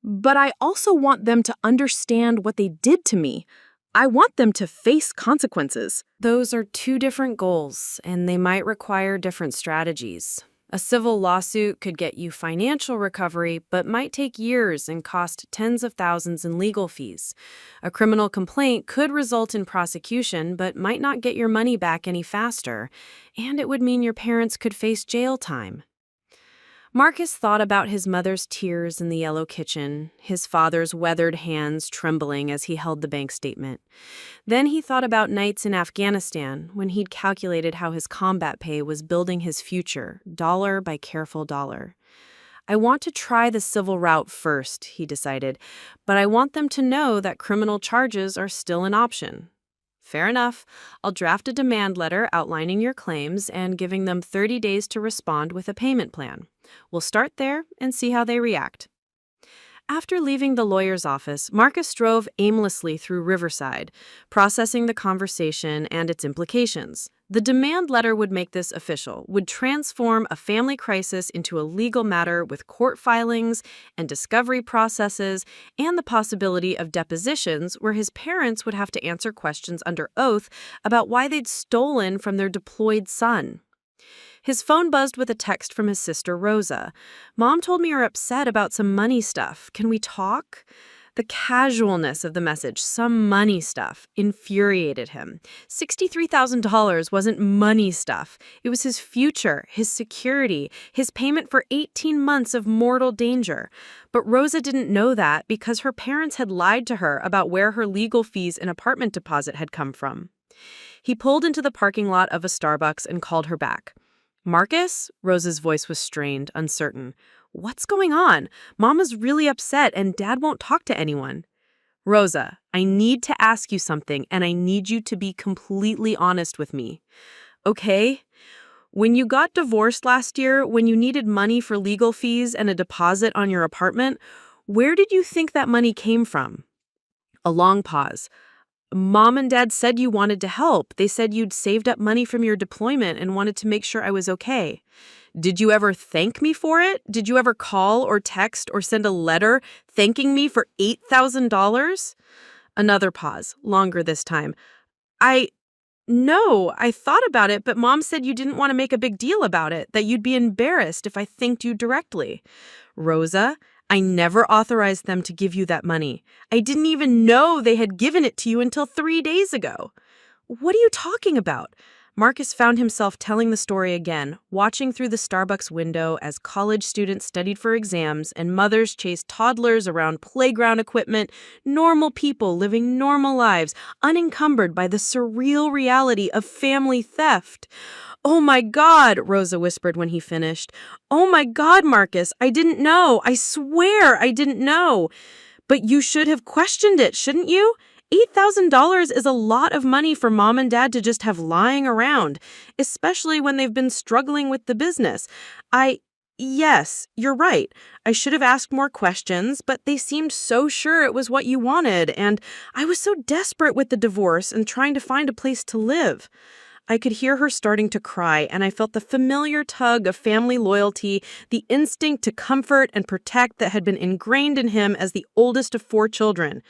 but I also want them to understand what they did to me. I want them to face consequences. Those are two different goals, and they might require different strategies. A civil lawsuit could get you financial recovery, but might take years and cost tens of thousands in legal fees. A criminal complaint could result in prosecution, but might not get your money back any faster, and it would mean your parents could face jail time. Marcus thought about his mother's tears in the yellow kitchen, his father's weathered hands trembling as he held the bank statement. Then he thought about nights in Afghanistan when he'd calculated how his combat pay was building his future, dollar by careful dollar. I want to try the civil route first, he decided, but I want them to know that criminal charges are still an option. Fair enough. I'll draft a demand letter outlining your claims and giving them 30 days to respond with a payment plan. We'll start there and see how they react. After leaving the lawyer's office, Marcus drove aimlessly through Riverside, processing the conversation and its implications. The demand letter would make this official, would transform a family crisis into a legal matter with court filings and discovery processes and the possibility of depositions where his parents would have to answer questions under oath about why they'd stolen from their deployed son. His phone buzzed with a text from his sister, Rosa. Mom told me you're upset about some money stuff. Can we talk? The casualness of the message, some money stuff, infuriated him. $63,000 wasn't money stuff. It was his future, his security, his payment for 18 months of mortal danger. But Rosa didn't know that because her parents had lied to her about where her legal fees and apartment deposit had come from. He pulled into the parking lot of a Starbucks and called her back. Marcus? Rosa's voice was strained, uncertain. What's going on? Mama's really upset and Dad won't talk to anyone. Rosa, I need to ask you something and I need you to be completely honest with me. Okay? When you got divorced last year, when you needed money for legal fees and a deposit on your apartment, where did you think that money came from? A long pause. Mom and Dad said you wanted to help. They said you'd saved up money from your deployment and wanted to make sure I was okay. Did you ever thank me for it? Did you ever call or text or send a letter thanking me for $8,000? Another pause, longer this time. No, I thought about it, but Mom said you didn't want to make a big deal about it, that you'd be embarrassed if I thanked you directly. Rosa, I never authorized them to give you that money. I didn't even know they had given it to you until 3 days ago. What are you talking about? Marcus found himself telling the story again, watching through the Starbucks window as college students studied for exams and mothers chased toddlers around playground equipment, normal people living normal lives, unencumbered by the surreal reality of family theft. Oh my God, Rosa whispered when he finished. Oh my God, Marcus, I didn't know. I swear I didn't know. But you should have questioned it, shouldn't you? $8,000 is a lot of money for Mom and Dad to just have lying around, especially when they've been struggling with the business. Yes, you're right. I should have asked more questions, but they seemed so sure it was what you wanted, and I was so desperate with the divorce and trying to find a place to live. I could hear her starting to cry, and I felt the familiar tug of family loyalty, the instinct to comfort and protect that had been ingrained in him as the oldest of 4 children.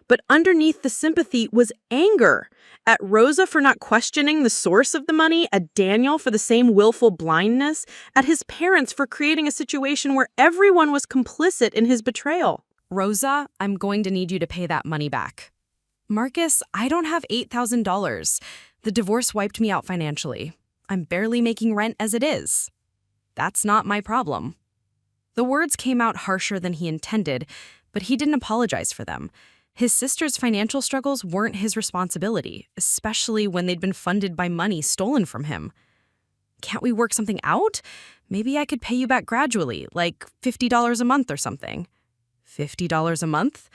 but underneath the sympathy was anger at Rosa for not questioning the source of the money, at Daniel for the same willful blindness, at his parents for creating a situation where everyone was complicit in his betrayal. Rosa, I'm going to need you to pay that money back. Marcus, I don't have $8,000. The divorce wiped me out financially. I'm barely making rent as it is. That's not my problem. The words came out harsher than he intended, but he didn't apologize for them. His sister's financial struggles weren't his responsibility, especially when they'd been funded by money stolen from him. Can't we work something out? Maybe I could pay you back gradually, like $50 a month or something. $50 a month?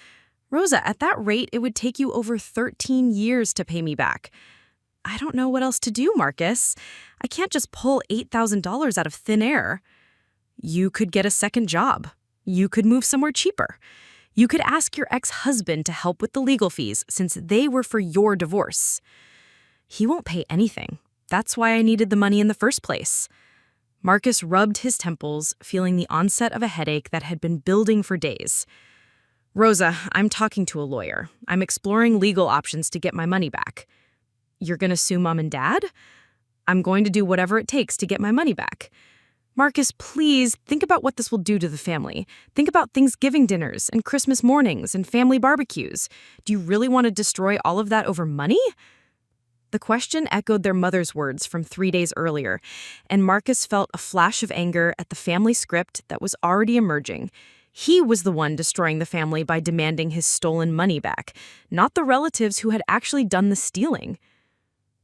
Rosa, at that rate, it would take you over 13 years to pay me back. I don't know what else to do, Marcus. I can't just pull $8,000 out of thin air. You could get a second job. You could move somewhere cheaper. You could ask your ex-husband to help with the legal fees since they were for your divorce. He won't pay anything. That's why I needed the money in the first place. Marcus rubbed his temples, feeling the onset of a headache that had been building for days. Rosa, I'm talking to a lawyer. I'm exploring legal options to get my money back. You're going to sue Mom and Dad? I'm going to do whatever it takes to get my money back. Marcus, please think about what this will do to the family. Think about Thanksgiving dinners and Christmas mornings and family barbecues. Do you really want to destroy all of that over money? The question echoed their mother's words from 3 days earlier, and Marcus felt a flash of anger at the family script that was already emerging. He was the one destroying the family by demanding his stolen money back, not the relatives who had actually done the stealing.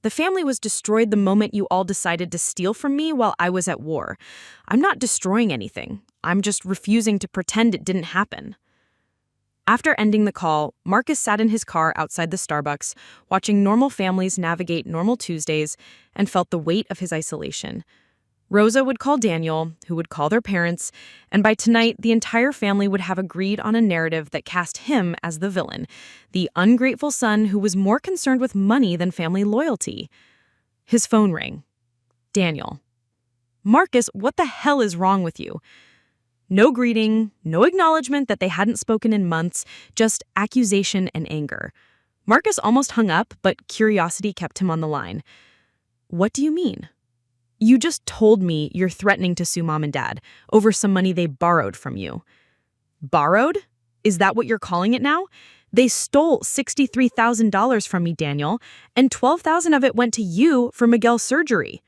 The family was destroyed the moment you all decided to steal from me while I was at war. I'm not destroying anything. I'm just refusing to pretend it didn't happen. After ending the call, Marcus sat in his car outside the Starbucks, watching normal families navigate normal Tuesdays, and felt the weight of his isolation. Rosa would call Daniel, who would call their parents, and by tonight, the entire family would have agreed on a narrative that cast him as the villain, the ungrateful son who was more concerned with money than family loyalty. His phone rang. Daniel. Marcus, what the hell is wrong with you? No greeting, no acknowledgement that they hadn't spoken in months, just accusation and anger. Marcus almost hung up, but curiosity kept him on the line. What do you mean? You just told me you're threatening to sue Mom and Dad over some money they borrowed from you. Borrowed? Is that what you're calling it now? They stole $63,000 from me, Daniel, and $12,000 of it went to you for Miguel's surgery.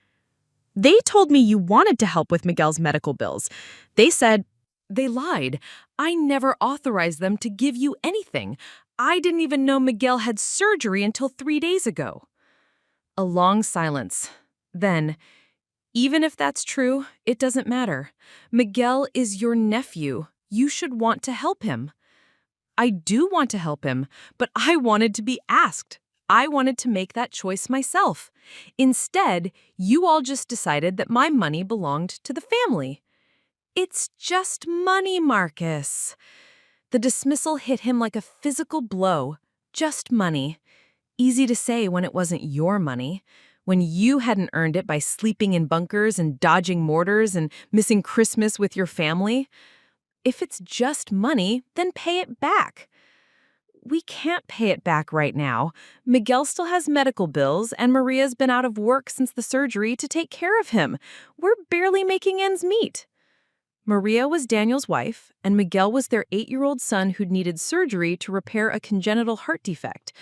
They told me you wanted to help with Miguel's medical bills. They said, They lied. I never authorized them to give you anything. I didn't even know Miguel had surgery until 3 days ago. A long silence. Then, even if that's true, it doesn't matter. Miguel is your nephew. You should want to help him. I do want to help him, but I wanted to be asked. I wanted to make that choice myself. Instead, you all just decided that my money belonged to the family. It's just money, Marcus. The dismissal hit him like a physical blow. Just money. Easy to say when it wasn't your money. When you hadn't earned it by sleeping in bunkers and dodging mortars and missing Christmas with your family. If it's just money, then pay it back. We can't pay it back right now. Miguel still has medical bills, and Maria's been out of work since the surgery to take care of him. We're barely making ends meet. Maria was Daniel's wife, and Miguel was their 8-year-old son who'd needed surgery to repair a congenital heart defect.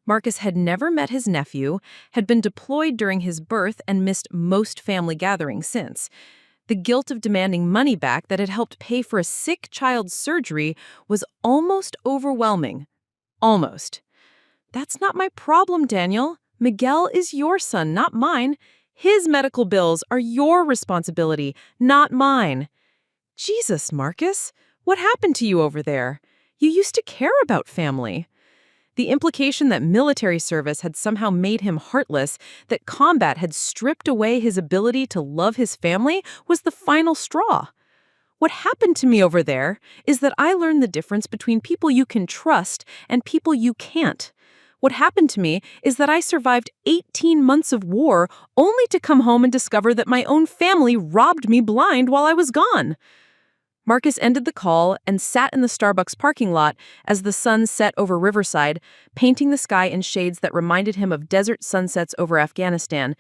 Marcus had never met his nephew, had been deployed during his birth, and missed most family gatherings since. The guilt of demanding money back that had helped pay for a sick child's surgery was almost overwhelming. Almost. That's not my problem, Daniel. Miguel is your son, not mine. His medical bills are your responsibility, not mine. Jesus, Marcus, what happened to you over there? You used to care about family. The implication that military service had somehow made him heartless, that combat had stripped away his ability to love his family, was the final straw. What happened to me over there is that I learned the difference between people you can trust and people you can't. What happened to me is that I survived 18 months of war only to come home and discover that my own family robbed me blind while I was gone. Marcus ended the call and sat in the Starbucks parking lot as the sun set over Riverside, painting the sky in shades that reminded him of desert sunsets over Afghanistan.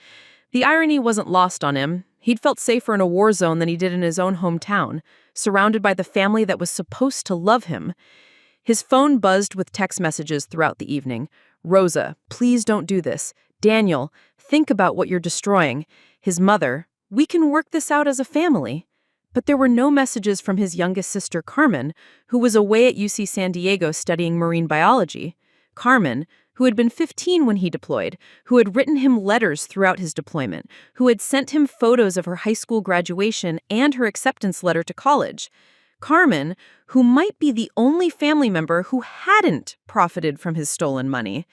The irony wasn't lost on him. He'd felt safer in a war zone than he did in his own hometown, surrounded by the family that was supposed to love him. His phone buzzed with text messages throughout the evening. Rosa, please don't do this. Daniel, think about what you're destroying. His mother, we can work this out as a family. But there were no messages from his youngest sister, Carmen, who was away at UC San Diego studying marine biology. Carmen, who had been 15 when he deployed, who had written him letters throughout his deployment, who had sent him photos of her high school graduation and her acceptance letter to college. Carmen, who might be the only family member who hadn't profited from his stolen money.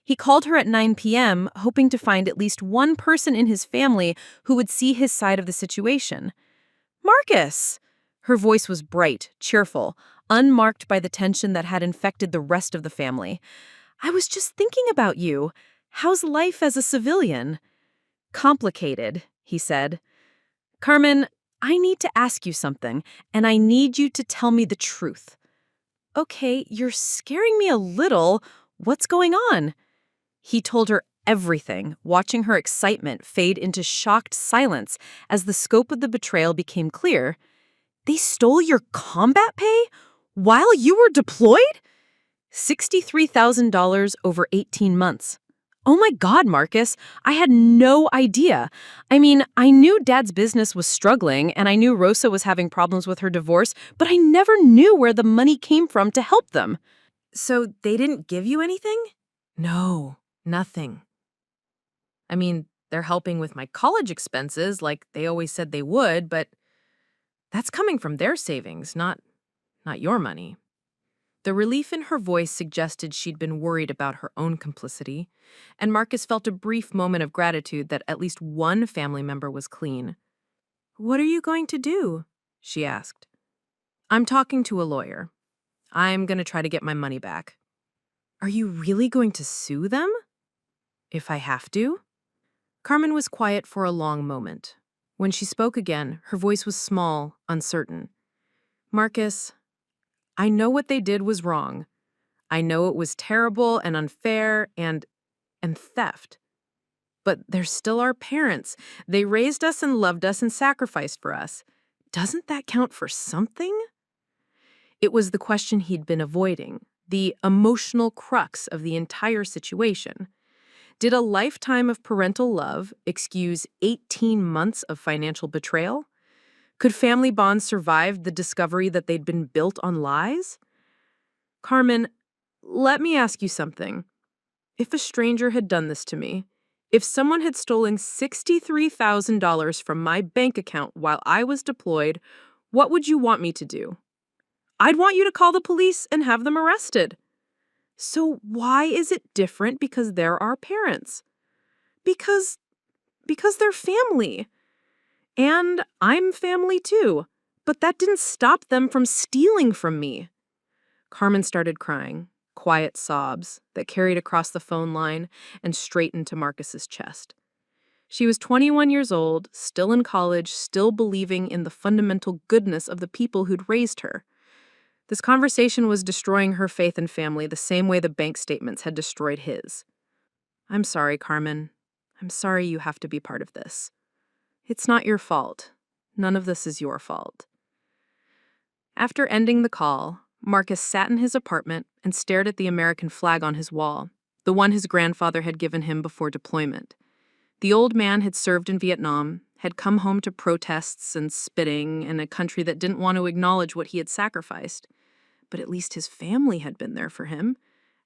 He called her at 9 p.m., hoping to find at least one person in his family who would see his side of the situation. Marcus! Her voice was bright, cheerful, unmarked by the tension that had infected the rest of the family. I was just thinking about you. How's life as a civilian? Complicated, he said. Carmen, I need to ask you something, and I need you to tell me the truth. Okay, you're scaring me a little. What's going on? He told her everything, watching her excitement fade into shocked silence as the scope of the betrayal became clear. They stole your combat pay while you were deployed? $63,000 over 18 months. Oh my God, Marcus, I had no idea. I mean, I knew Dad's business was struggling and I knew Rosa was having problems with her divorce, but I never knew where the money came from to help them. So they didn't give you anything? No, nothing. I mean, they're helping with my college expenses like they always said they would, but that's coming from their savings, not your money. The relief in her voice suggested she'd been worried about her own complicity, and Marcus felt a brief moment of gratitude that at least one family member was clean. What are you going to do? She asked. I'm talking to a lawyer. I'm going to try to get my money back. Are you really going to sue them? If I have to? Carmen was quiet for a long moment. When she spoke again, her voice was small, uncertain. Marcus, I know what they did was wrong. I know it was terrible and unfair and theft. But they're still our parents. They raised us and loved us and sacrificed for us. Doesn't that count for something? It was the question he'd been avoiding, the emotional crux of the entire situation. Did a lifetime of parental love excuse 18 months of financial betrayal? Could family bonds survive the discovery that they'd been built on lies? Carmen, let me ask you something. If a stranger had done this to me, if someone had stolen $63,000 from my bank account while I was deployed, what would you want me to do? I'd want you to call the police and have them arrested. So why is it different because they're our parents? Because they're family. And I'm family too. But that didn't stop them from stealing from me. Carmen started crying, quiet sobs that carried across the phone line and straight into Marcus's chest. She was 21 years old, still in college, still believing in the fundamental goodness of the people who'd raised her. This conversation was destroying her faith in family the same way the bank statements had destroyed his. I'm sorry, Carmen. I'm sorry you have to be part of this. It's not your fault. None of this is your fault. After ending the call, Marcus sat in his apartment and stared at the American flag on his wall, the one his grandfather had given him before deployment. The old man had served in Vietnam, had come home to protests and spitting in a country that didn't want to acknowledge what he had sacrificed. But at least his family had been there for him.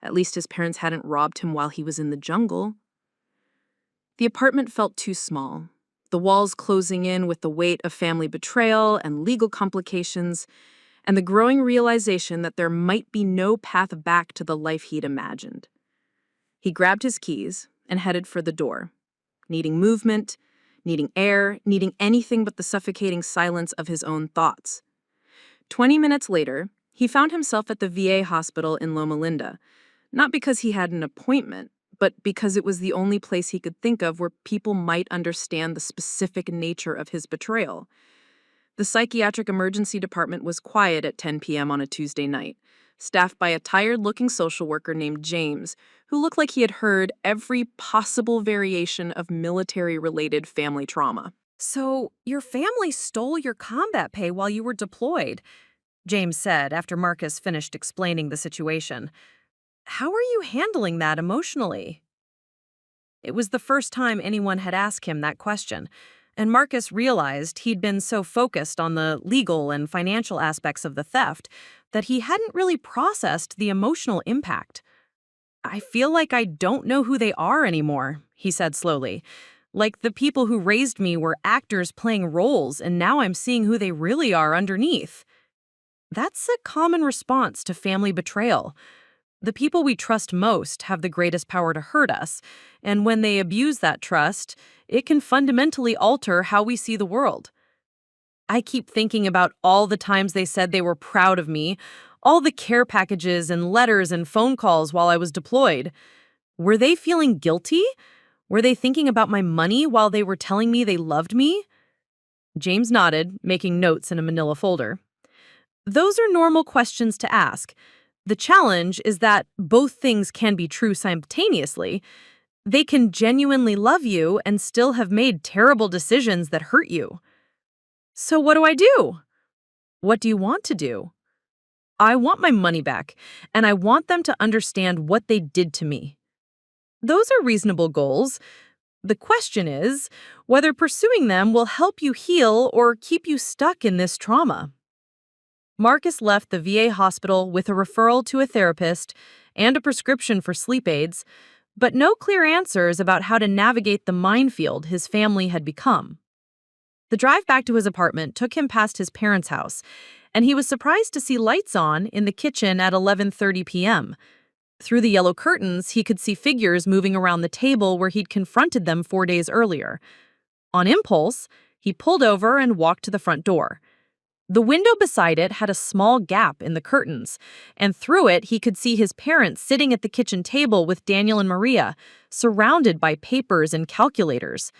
At least his parents hadn't robbed him while he was in the jungle. The apartment felt too small, the walls closing in with the weight of family betrayal and legal complications, and the growing realization that there might be no path back to the life he'd imagined. He grabbed his keys and headed for the door, needing movement, needing air, needing anything but the suffocating silence of his own thoughts. 20 minutes later, he found himself at the VA hospital in Loma Linda, not because he had an appointment, but because it was the only place he could think of where people might understand the specific nature of his betrayal. The psychiatric emergency department was quiet at 10 p.m. on a Tuesday night, staffed by a tired-looking social worker named James, who looked like he had heard every possible variation of military-related family trauma. "So, your family stole your combat pay while you were deployed," James said after Marcus finished explaining the situation. "How are you handling that emotionally?" It was the first time anyone had asked him that question, and Marcus realized he'd been so focused on the legal and financial aspects of the theft that he hadn't really processed the emotional impact. "I feel like I don't know who they are anymore," he said slowly. "Like the people who raised me were actors playing roles, and now I'm seeing who they really are underneath." That's a common response to family betrayal. The people we trust most have the greatest power to hurt us, and when they abuse that trust, it can fundamentally alter how we see the world. I keep thinking about all the times they said they were proud of me, all the care packages and letters and phone calls while I was deployed. Were they feeling guilty? Were they thinking about my money while they were telling me they loved me? James nodded, making notes in a manila folder. Those are normal questions to ask. The challenge is that both things can be true simultaneously. They can genuinely love you and still have made terrible decisions that hurt you. So what do I do? What do you want to do? I want my money back, and I want them to understand what they did to me. Those are reasonable goals. The question is whether pursuing them will help you heal or keep you stuck in this trauma. Marcus left the VA hospital with a referral to a therapist and a prescription for sleep aids, but no clear answers about how to navigate the minefield his family had become. The drive back to his apartment took him past his parents' house, and he was surprised to see lights on in the kitchen at 11:30 p.m. Through the yellow curtains, he could see figures moving around the table where he'd confronted them 4 days earlier. On impulse, he pulled over and walked to the front door. The window beside it had a small gap in the curtains, and through it he could see his parents sitting at the kitchen table with Daniel and Maria, surrounded by papers and calculators.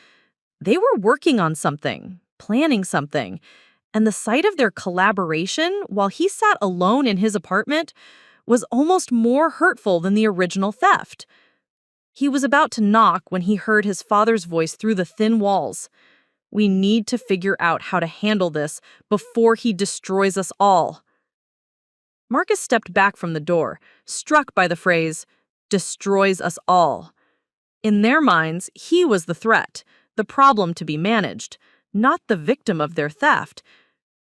They were working on something, planning something, and the sight of their collaboration while he sat alone in his apartment was almost more hurtful than the original theft. He was about to knock when he heard his father's voice through the thin walls. "We need to figure out how to handle this before he destroys us all." Marcus stepped back from the door, struck by the phrase, "destroys us all." In their minds, he was the threat, the problem to be managed, not the victim of their theft.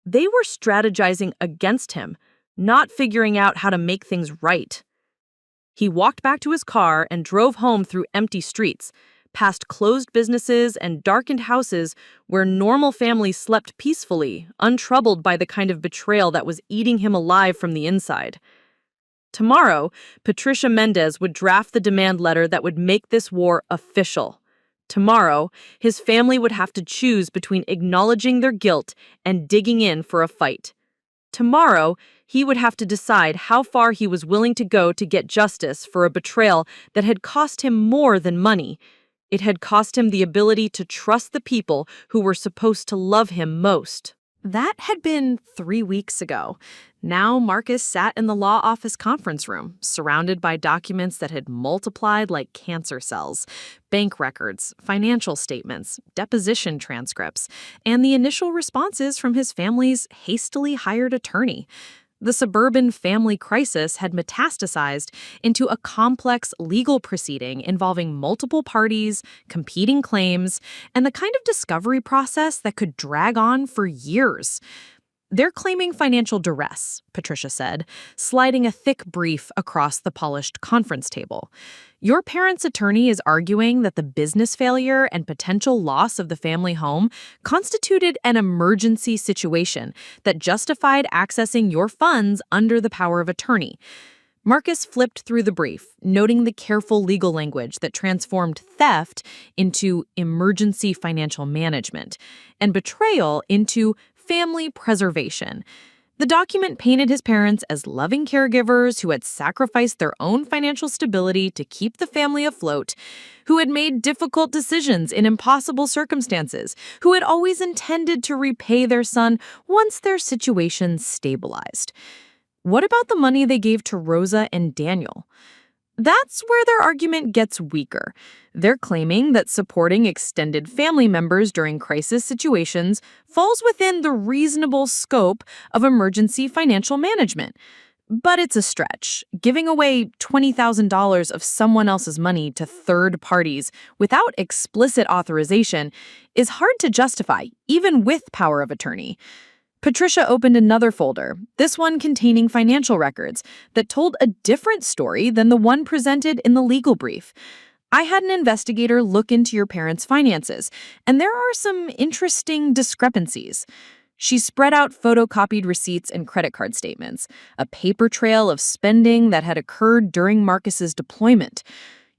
They were strategizing against him, not figuring out how to make things right. He walked back to his car and drove home through empty streets, past closed businesses and darkened houses where normal families slept peacefully, untroubled by the kind of betrayal that was eating him alive from the inside. Tomorrow, Patricia Mendez would draft the demand letter that would make this war official. Tomorrow, his family would have to choose between acknowledging their guilt and digging in for a fight. Tomorrow, he would have to decide how far he was willing to go to get justice for a betrayal that had cost him more than money. It had cost him the ability to trust the people who were supposed to love him most. That had been 3 weeks ago. Now Marcus sat in the law office conference room, surrounded by documents that had multiplied like cancer cells, bank records, financial statements, deposition transcripts, and the initial responses from his family's hastily hired attorney. The suburban family crisis had metastasized into a complex legal proceeding involving multiple parties, competing claims, and the kind of discovery process that could drag on for years. "They're claiming financial duress," Patricia said, sliding a thick brief across the polished conference table. "Your parents' attorney is arguing that the business failure and potential loss of the family home constituted an emergency situation that justified accessing your funds under the power of attorney." Marcus flipped through the brief, noting the careful legal language that transformed theft into emergency financial management and betrayal into family preservation. The document painted his parents as loving caregivers who had sacrificed their own financial stability to keep the family afloat, who had made difficult decisions in impossible circumstances, who had always intended to repay their son once their situation stabilized. What about the money they gave to Rosa and Daniel? That's where their argument gets weaker. They're claiming that supporting extended family members during crisis situations falls within the reasonable scope of emergency financial management. But it's a stretch. Giving away $20,000 of someone else's money to third parties without explicit authorization is hard to justify, even with power of attorney. Patricia opened another folder, this one containing financial records, that told a different story than the one presented in the legal brief. I had an investigator look into your parents' finances, and there are some interesting discrepancies. She spread out photocopied receipts and credit card statements, a paper trail of spending that had occurred during Marcus's deployment.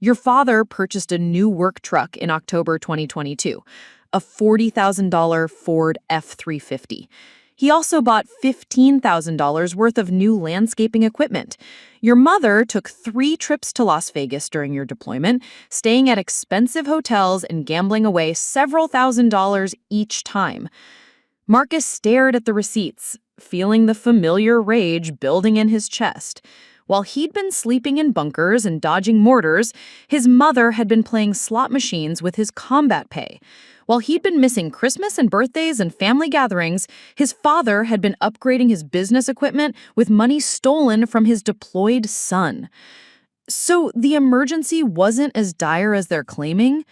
Your father purchased a new work truck in October 2022, a $40,000 Ford F-350. He also bought $15,000 worth of new landscaping equipment. Your mother took 3 trips to Las Vegas during your deployment, staying at expensive hotels and gambling away several $1,000s each time. Marcus stared at the receipts, feeling the familiar rage building in his chest. While he'd been sleeping in bunkers and dodging mortars, his mother had been playing slot machines with his combat pay. While he'd been missing Christmas and birthdays and family gatherings, his father had been upgrading his business equipment with money stolen from his deployed son. So the emergency wasn't as dire as they're claiming?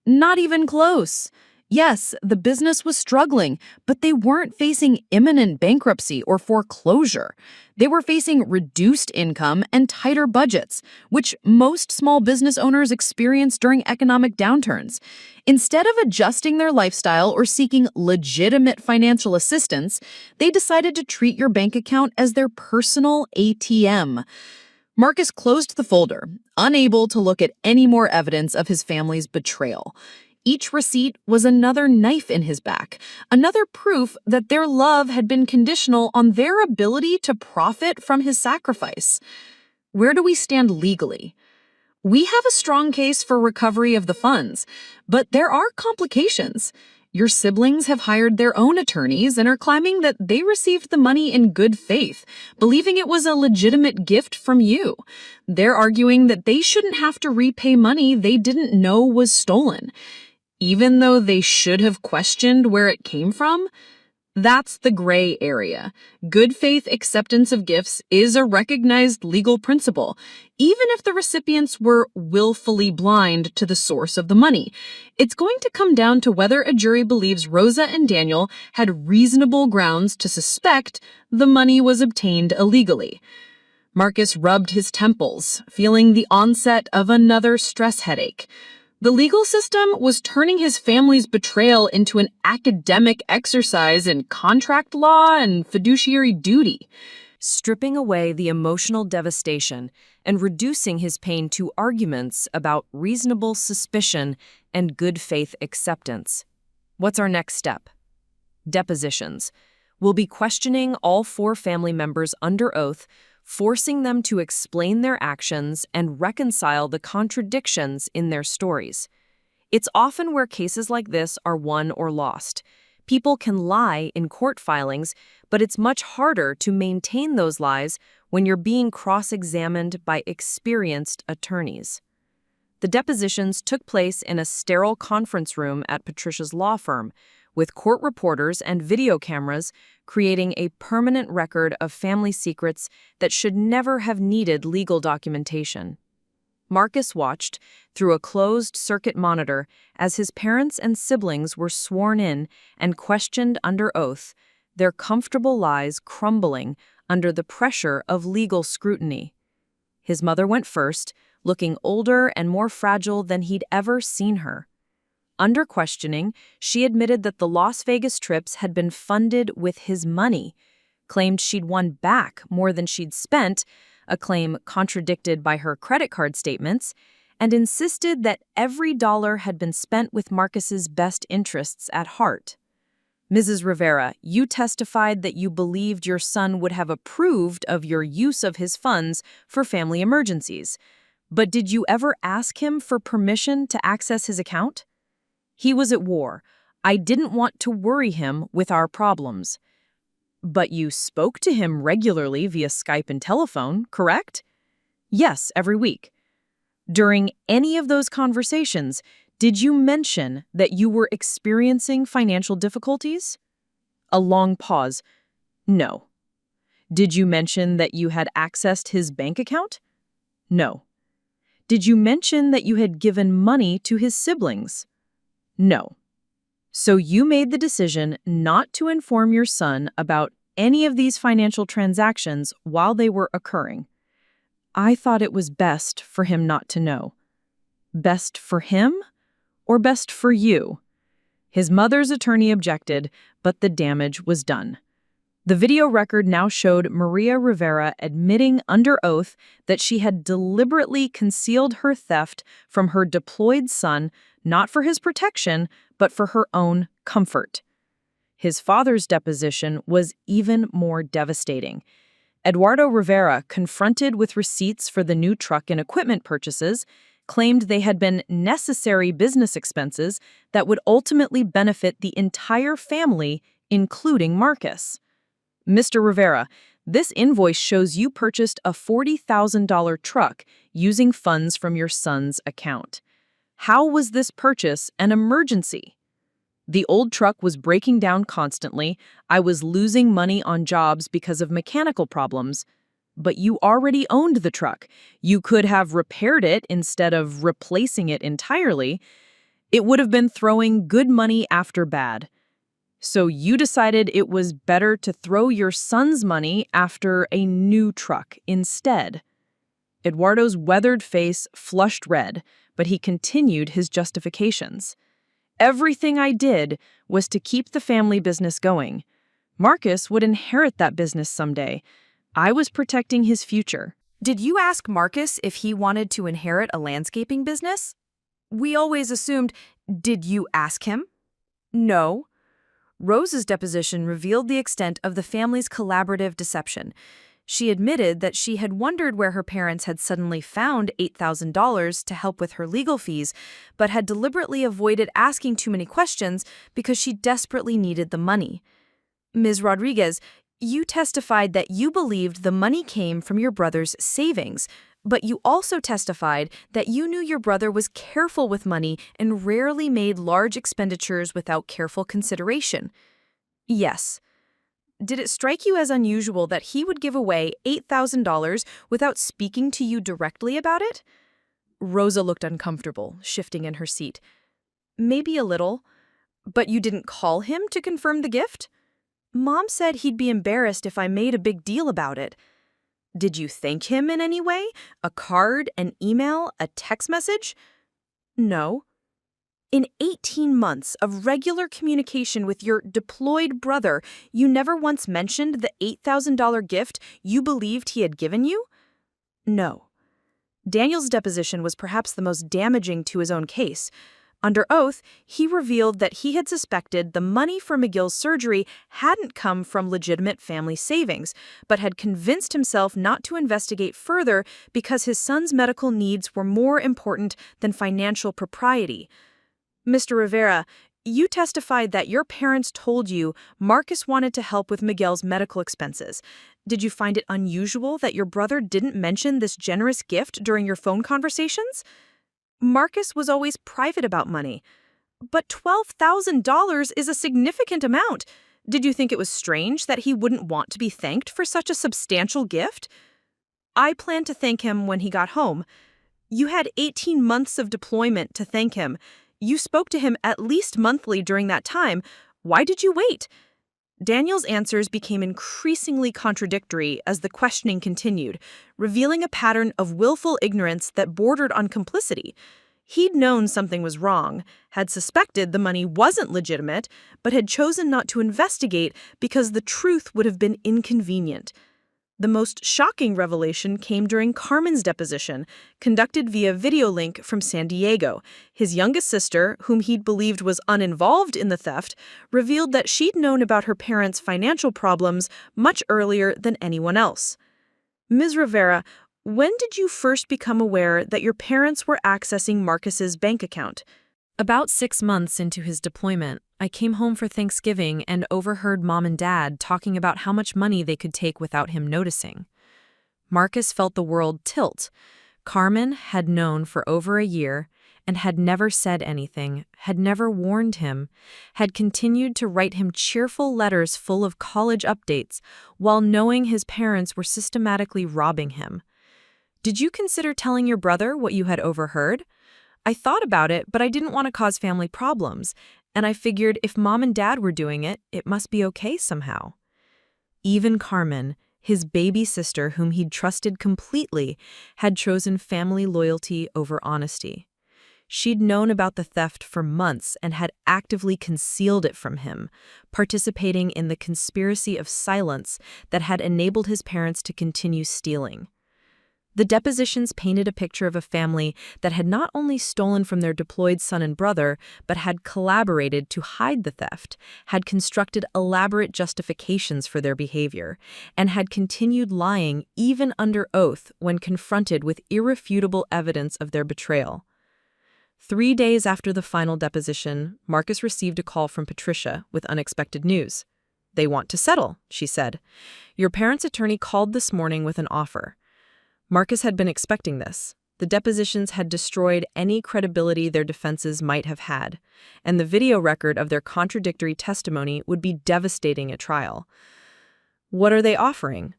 Not even close. Yes, the business was struggling, but they weren't facing imminent bankruptcy or foreclosure. They were facing reduced income and tighter budgets, which most small business owners experience during economic downturns. Instead of adjusting their lifestyle or seeking legitimate financial assistance, they decided to treat your bank account as their personal ATM. Marcus closed the folder, unable to look at any more evidence of his family's betrayal. Each receipt was another knife in his back, another proof that their love had been conditional on their ability to profit from his sacrifice. Where do we stand legally? We have a strong case for recovery of the funds, but there are complications. Your siblings have hired their own attorneys and are claiming that they received the money in good faith, believing it was a legitimate gift from you. They're arguing that they shouldn't have to repay money they didn't know was stolen, even though they should have questioned where it came from. That's the gray area. Good faith acceptance of gifts is a recognized legal principle, even if the recipients were willfully blind to the source of the money. It's going to come down to whether a jury believes Rosa and Daniel had reasonable grounds to suspect the money was obtained illegally. Marcus rubbed his temples, feeling the onset of another stress headache. The legal system was turning his family's betrayal into an academic exercise in contract law and fiduciary duty, stripping away the emotional devastation and reducing his pain to arguments about reasonable suspicion and good faith acceptance. What's our next step? Depositions. We'll be questioning all 4 family members under oath, forcing them to explain their actions and reconcile the contradictions in their stories. It's often where cases like this are won or lost. People can lie in court filings, but it's much harder to maintain those lies when you're being cross-examined by experienced attorneys. The depositions took place in a sterile conference room at Patricia's law firm, with court reporters and video cameras creating a permanent record of family secrets that should never have needed legal documentation. Marcus watched through a closed-circuit monitor as his parents and siblings were sworn in and questioned under oath, their comfortable lies crumbling under the pressure of legal scrutiny. His mother went first, looking older and more fragile than he'd ever seen her. Under questioning, she admitted that the Las Vegas trips had been funded with his money, claimed she'd won back more than she'd spent, a claim contradicted by her credit card statements, and insisted that every dollar had been spent with Marcus's best interests at heart. Mrs. Rivera, you testified that you believed your son would have approved of your use of his funds for family emergencies. But did you ever ask him for permission to access his account? He was at war. I didn't want to worry him with our problems. But you spoke to him regularly via Skype and telephone, correct? Yes, every week. During any of those conversations, did you mention that you were experiencing financial difficulties? A long pause. No. Did you mention that you had accessed his bank account? No. Did you mention that you had given money to his siblings? No. So you made the decision not to inform your son about any of these financial transactions while they were occurring. I thought it was best for him not to know. Best for him or best for you? His mother's attorney objected, but the damage was done. The video record now showed Maria Rivera admitting under oath that she had deliberately concealed her theft from her deployed son, not for his protection, but for her own comfort. His father's deposition was even more devastating. Eduardo Rivera, confronted with receipts for the new truck and equipment purchases, claimed they had been necessary business expenses that would ultimately benefit the entire family, including Marcus. Mr. Rivera, this invoice shows you purchased a $40,000 truck using funds from your son's account. How was this purchase an emergency? The old truck was breaking down constantly. I was losing money on jobs because of mechanical problems. But you already owned the truck. You could have repaired it instead of replacing it entirely. It would have been throwing good money after bad. So you decided it was better to throw your son's money after a new truck instead. Eduardo's weathered face flushed red, but he continued his justifications. Everything I did was to keep the family business going. Marcus would inherit that business someday. I was protecting his future. Did you ask Marcus if he wanted to inherit a landscaping business? We always assumed, did you ask him? No. Rose's deposition revealed the extent of the family's collaborative deception. She admitted that she had wondered where her parents had suddenly found $8,000 to help with her legal fees, but had deliberately avoided asking too many questions because she desperately needed the money. Ms. Rodriguez, you testified that you believed the money came from your brother's savings, but you also testified that you knew your brother was careful with money and rarely made large expenditures without careful consideration. Yes. Did it strike you as unusual that he would give away $8,000 without speaking to you directly about it? Rosa looked uncomfortable, shifting in her seat. Maybe a little. But you didn't call him to confirm the gift? Mom said he'd be embarrassed if I made a big deal about it. Did you thank him in any way? A card, an email, a text message? No. In 18 months of regular communication with your deployed brother, you never once mentioned the $8,000 gift you believed he had given you? No. Daniel's deposition was perhaps the most damaging to his own case. Under oath, he revealed that he had suspected the money for McGill's surgery hadn't come from legitimate family savings, but had convinced himself not to investigate further because his son's medical needs were more important than financial propriety. Mr. Rivera, you testified that your parents told you Marcus wanted to help with Miguel's medical expenses. Did you find it unusual that your brother didn't mention this generous gift during your phone conversations? Marcus was always private about money. But $12,000 is a significant amount. Did you think it was strange that he wouldn't want to be thanked for such a substantial gift? I planned to thank him when he got home. You had 18 months of deployment to thank him. You spoke to him at least monthly during that time. Why did you wait? Daniel's answers became increasingly contradictory as the questioning continued, revealing a pattern of willful ignorance that bordered on complicity. He'd known something was wrong, had suspected the money wasn't legitimate, but had chosen not to investigate because the truth would have been inconvenient. The most shocking revelation came during Carmen's deposition, conducted via video link from San Diego. His youngest sister, whom he'd believed was uninvolved in the theft, revealed that she'd known about her parents' financial problems much earlier than anyone else. Ms. Rivera, when did you first become aware that your parents were accessing Marcus's bank account? About 6 months into his deployment, I came home for Thanksgiving and overheard Mom and Dad talking about how much money they could take without him noticing. Marcus felt the world tilt. Carmen had known for over a year and had never said anything, had never warned him, had continued to write him cheerful letters full of college updates while knowing his parents were systematically robbing him. Did you consider telling your brother what you had overheard? I thought about it, but I didn't want to cause family problems, and I figured if Mom and Dad were doing it, it must be okay somehow. Even Carmen, his baby sister whom he'd trusted completely, had chosen family loyalty over honesty. She'd known about the theft for months and had actively concealed it from him, participating in the conspiracy of silence that had enabled his parents to continue stealing. The depositions painted a picture of a family that had not only stolen from their deployed son and brother, but had collaborated to hide the theft, had constructed elaborate justifications for their behavior, and had continued lying even under oath when confronted with irrefutable evidence of their betrayal. 3 days after the final deposition, Marcus received a call from Patricia with unexpected news. "They want to settle," she said. "Your parents' attorney called this morning with an offer." Marcus had been expecting this. The depositions had destroyed any credibility their defenses might have had, and the video record of their contradictory testimony would be devastating at trial. What are they offering?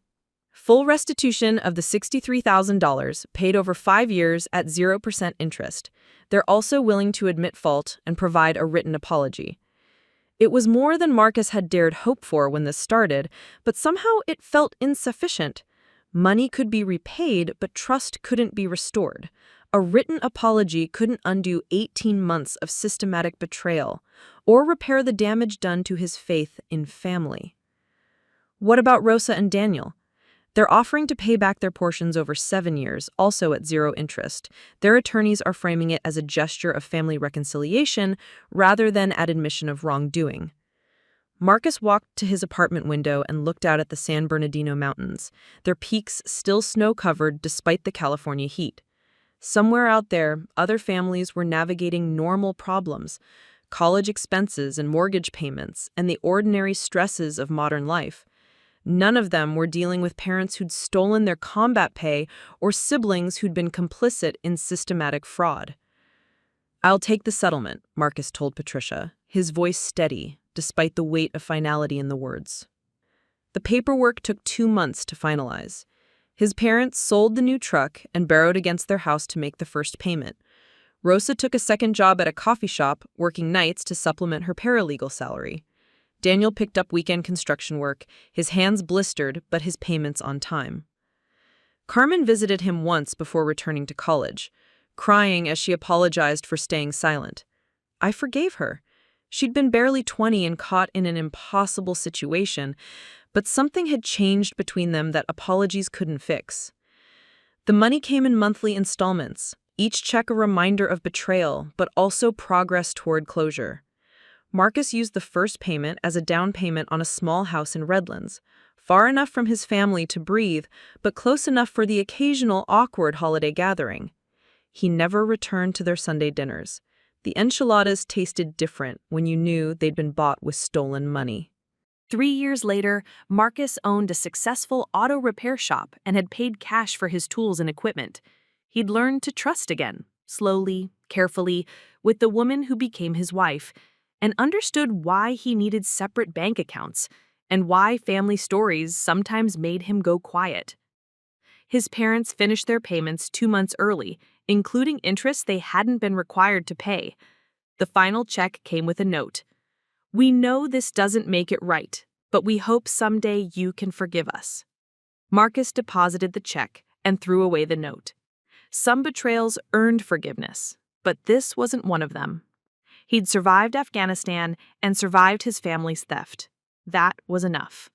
Full restitution of the $63,000, paid over 5 years at 0% interest. They're also willing to admit fault and provide a written apology. It was more than Marcus had dared hope for when this started, but somehow it felt insufficient. Money could be repaid, but trust couldn't be restored. A written apology couldn't undo 18 months of systematic betrayal or repair the damage done to his faith in family. What about Rosa and Daniel? They're offering to pay back their portions over 7 years, also at 0 interest. Their attorneys are framing it as a gesture of family reconciliation rather than an admission of wrongdoing. Marcus walked to his apartment window and looked out at the San Bernardino Mountains, their peaks still snow-covered despite the California heat. Somewhere out there, other families were navigating normal problems, college expenses and mortgage payments, and the ordinary stresses of modern life. None of them were dealing with parents who'd stolen their combat pay or siblings who'd been complicit in systematic fraud. "I'll take the settlement," Marcus told Patricia, his voice steady, despite the weight of finality in the words. The paperwork took 2 months to finalize. His parents sold the new truck and borrowed against their house to make the first payment. Rosa took a second job at a coffee shop, working nights to supplement her paralegal salary. Daniel picked up weekend construction work, his hands blistered, but his payments on time. Carmen visited him once before returning to college, crying as she apologized for staying silent. I forgave her. She'd been barely 20 and caught in an impossible situation, but something had changed between them that apologies couldn't fix. The money came in monthly installments, each check a reminder of betrayal, but also progress toward closure. Marcus used the first payment as a down payment on a small house in Redlands, far enough from his family to breathe, but close enough for the occasional awkward holiday gathering. He never returned to their Sunday dinners. The enchiladas tasted different when you knew they'd been bought with stolen money. 3 years later, Marcus owned a successful auto repair shop and had paid cash for his tools and equipment. He'd learned to trust again, slowly, carefully, with the woman who became his wife, and understood why he needed separate bank accounts and why family stories sometimes made him go quiet. His parents finished their payments 2 months early, including interest they hadn't been required to pay. The final check came with a note. "We know this doesn't make it right, but we hope someday you can forgive us." Marcus deposited the check and threw away the note. Some betrayals earned forgiveness, but this wasn't one of them. He'd survived Afghanistan and survived his family's theft. That was enough.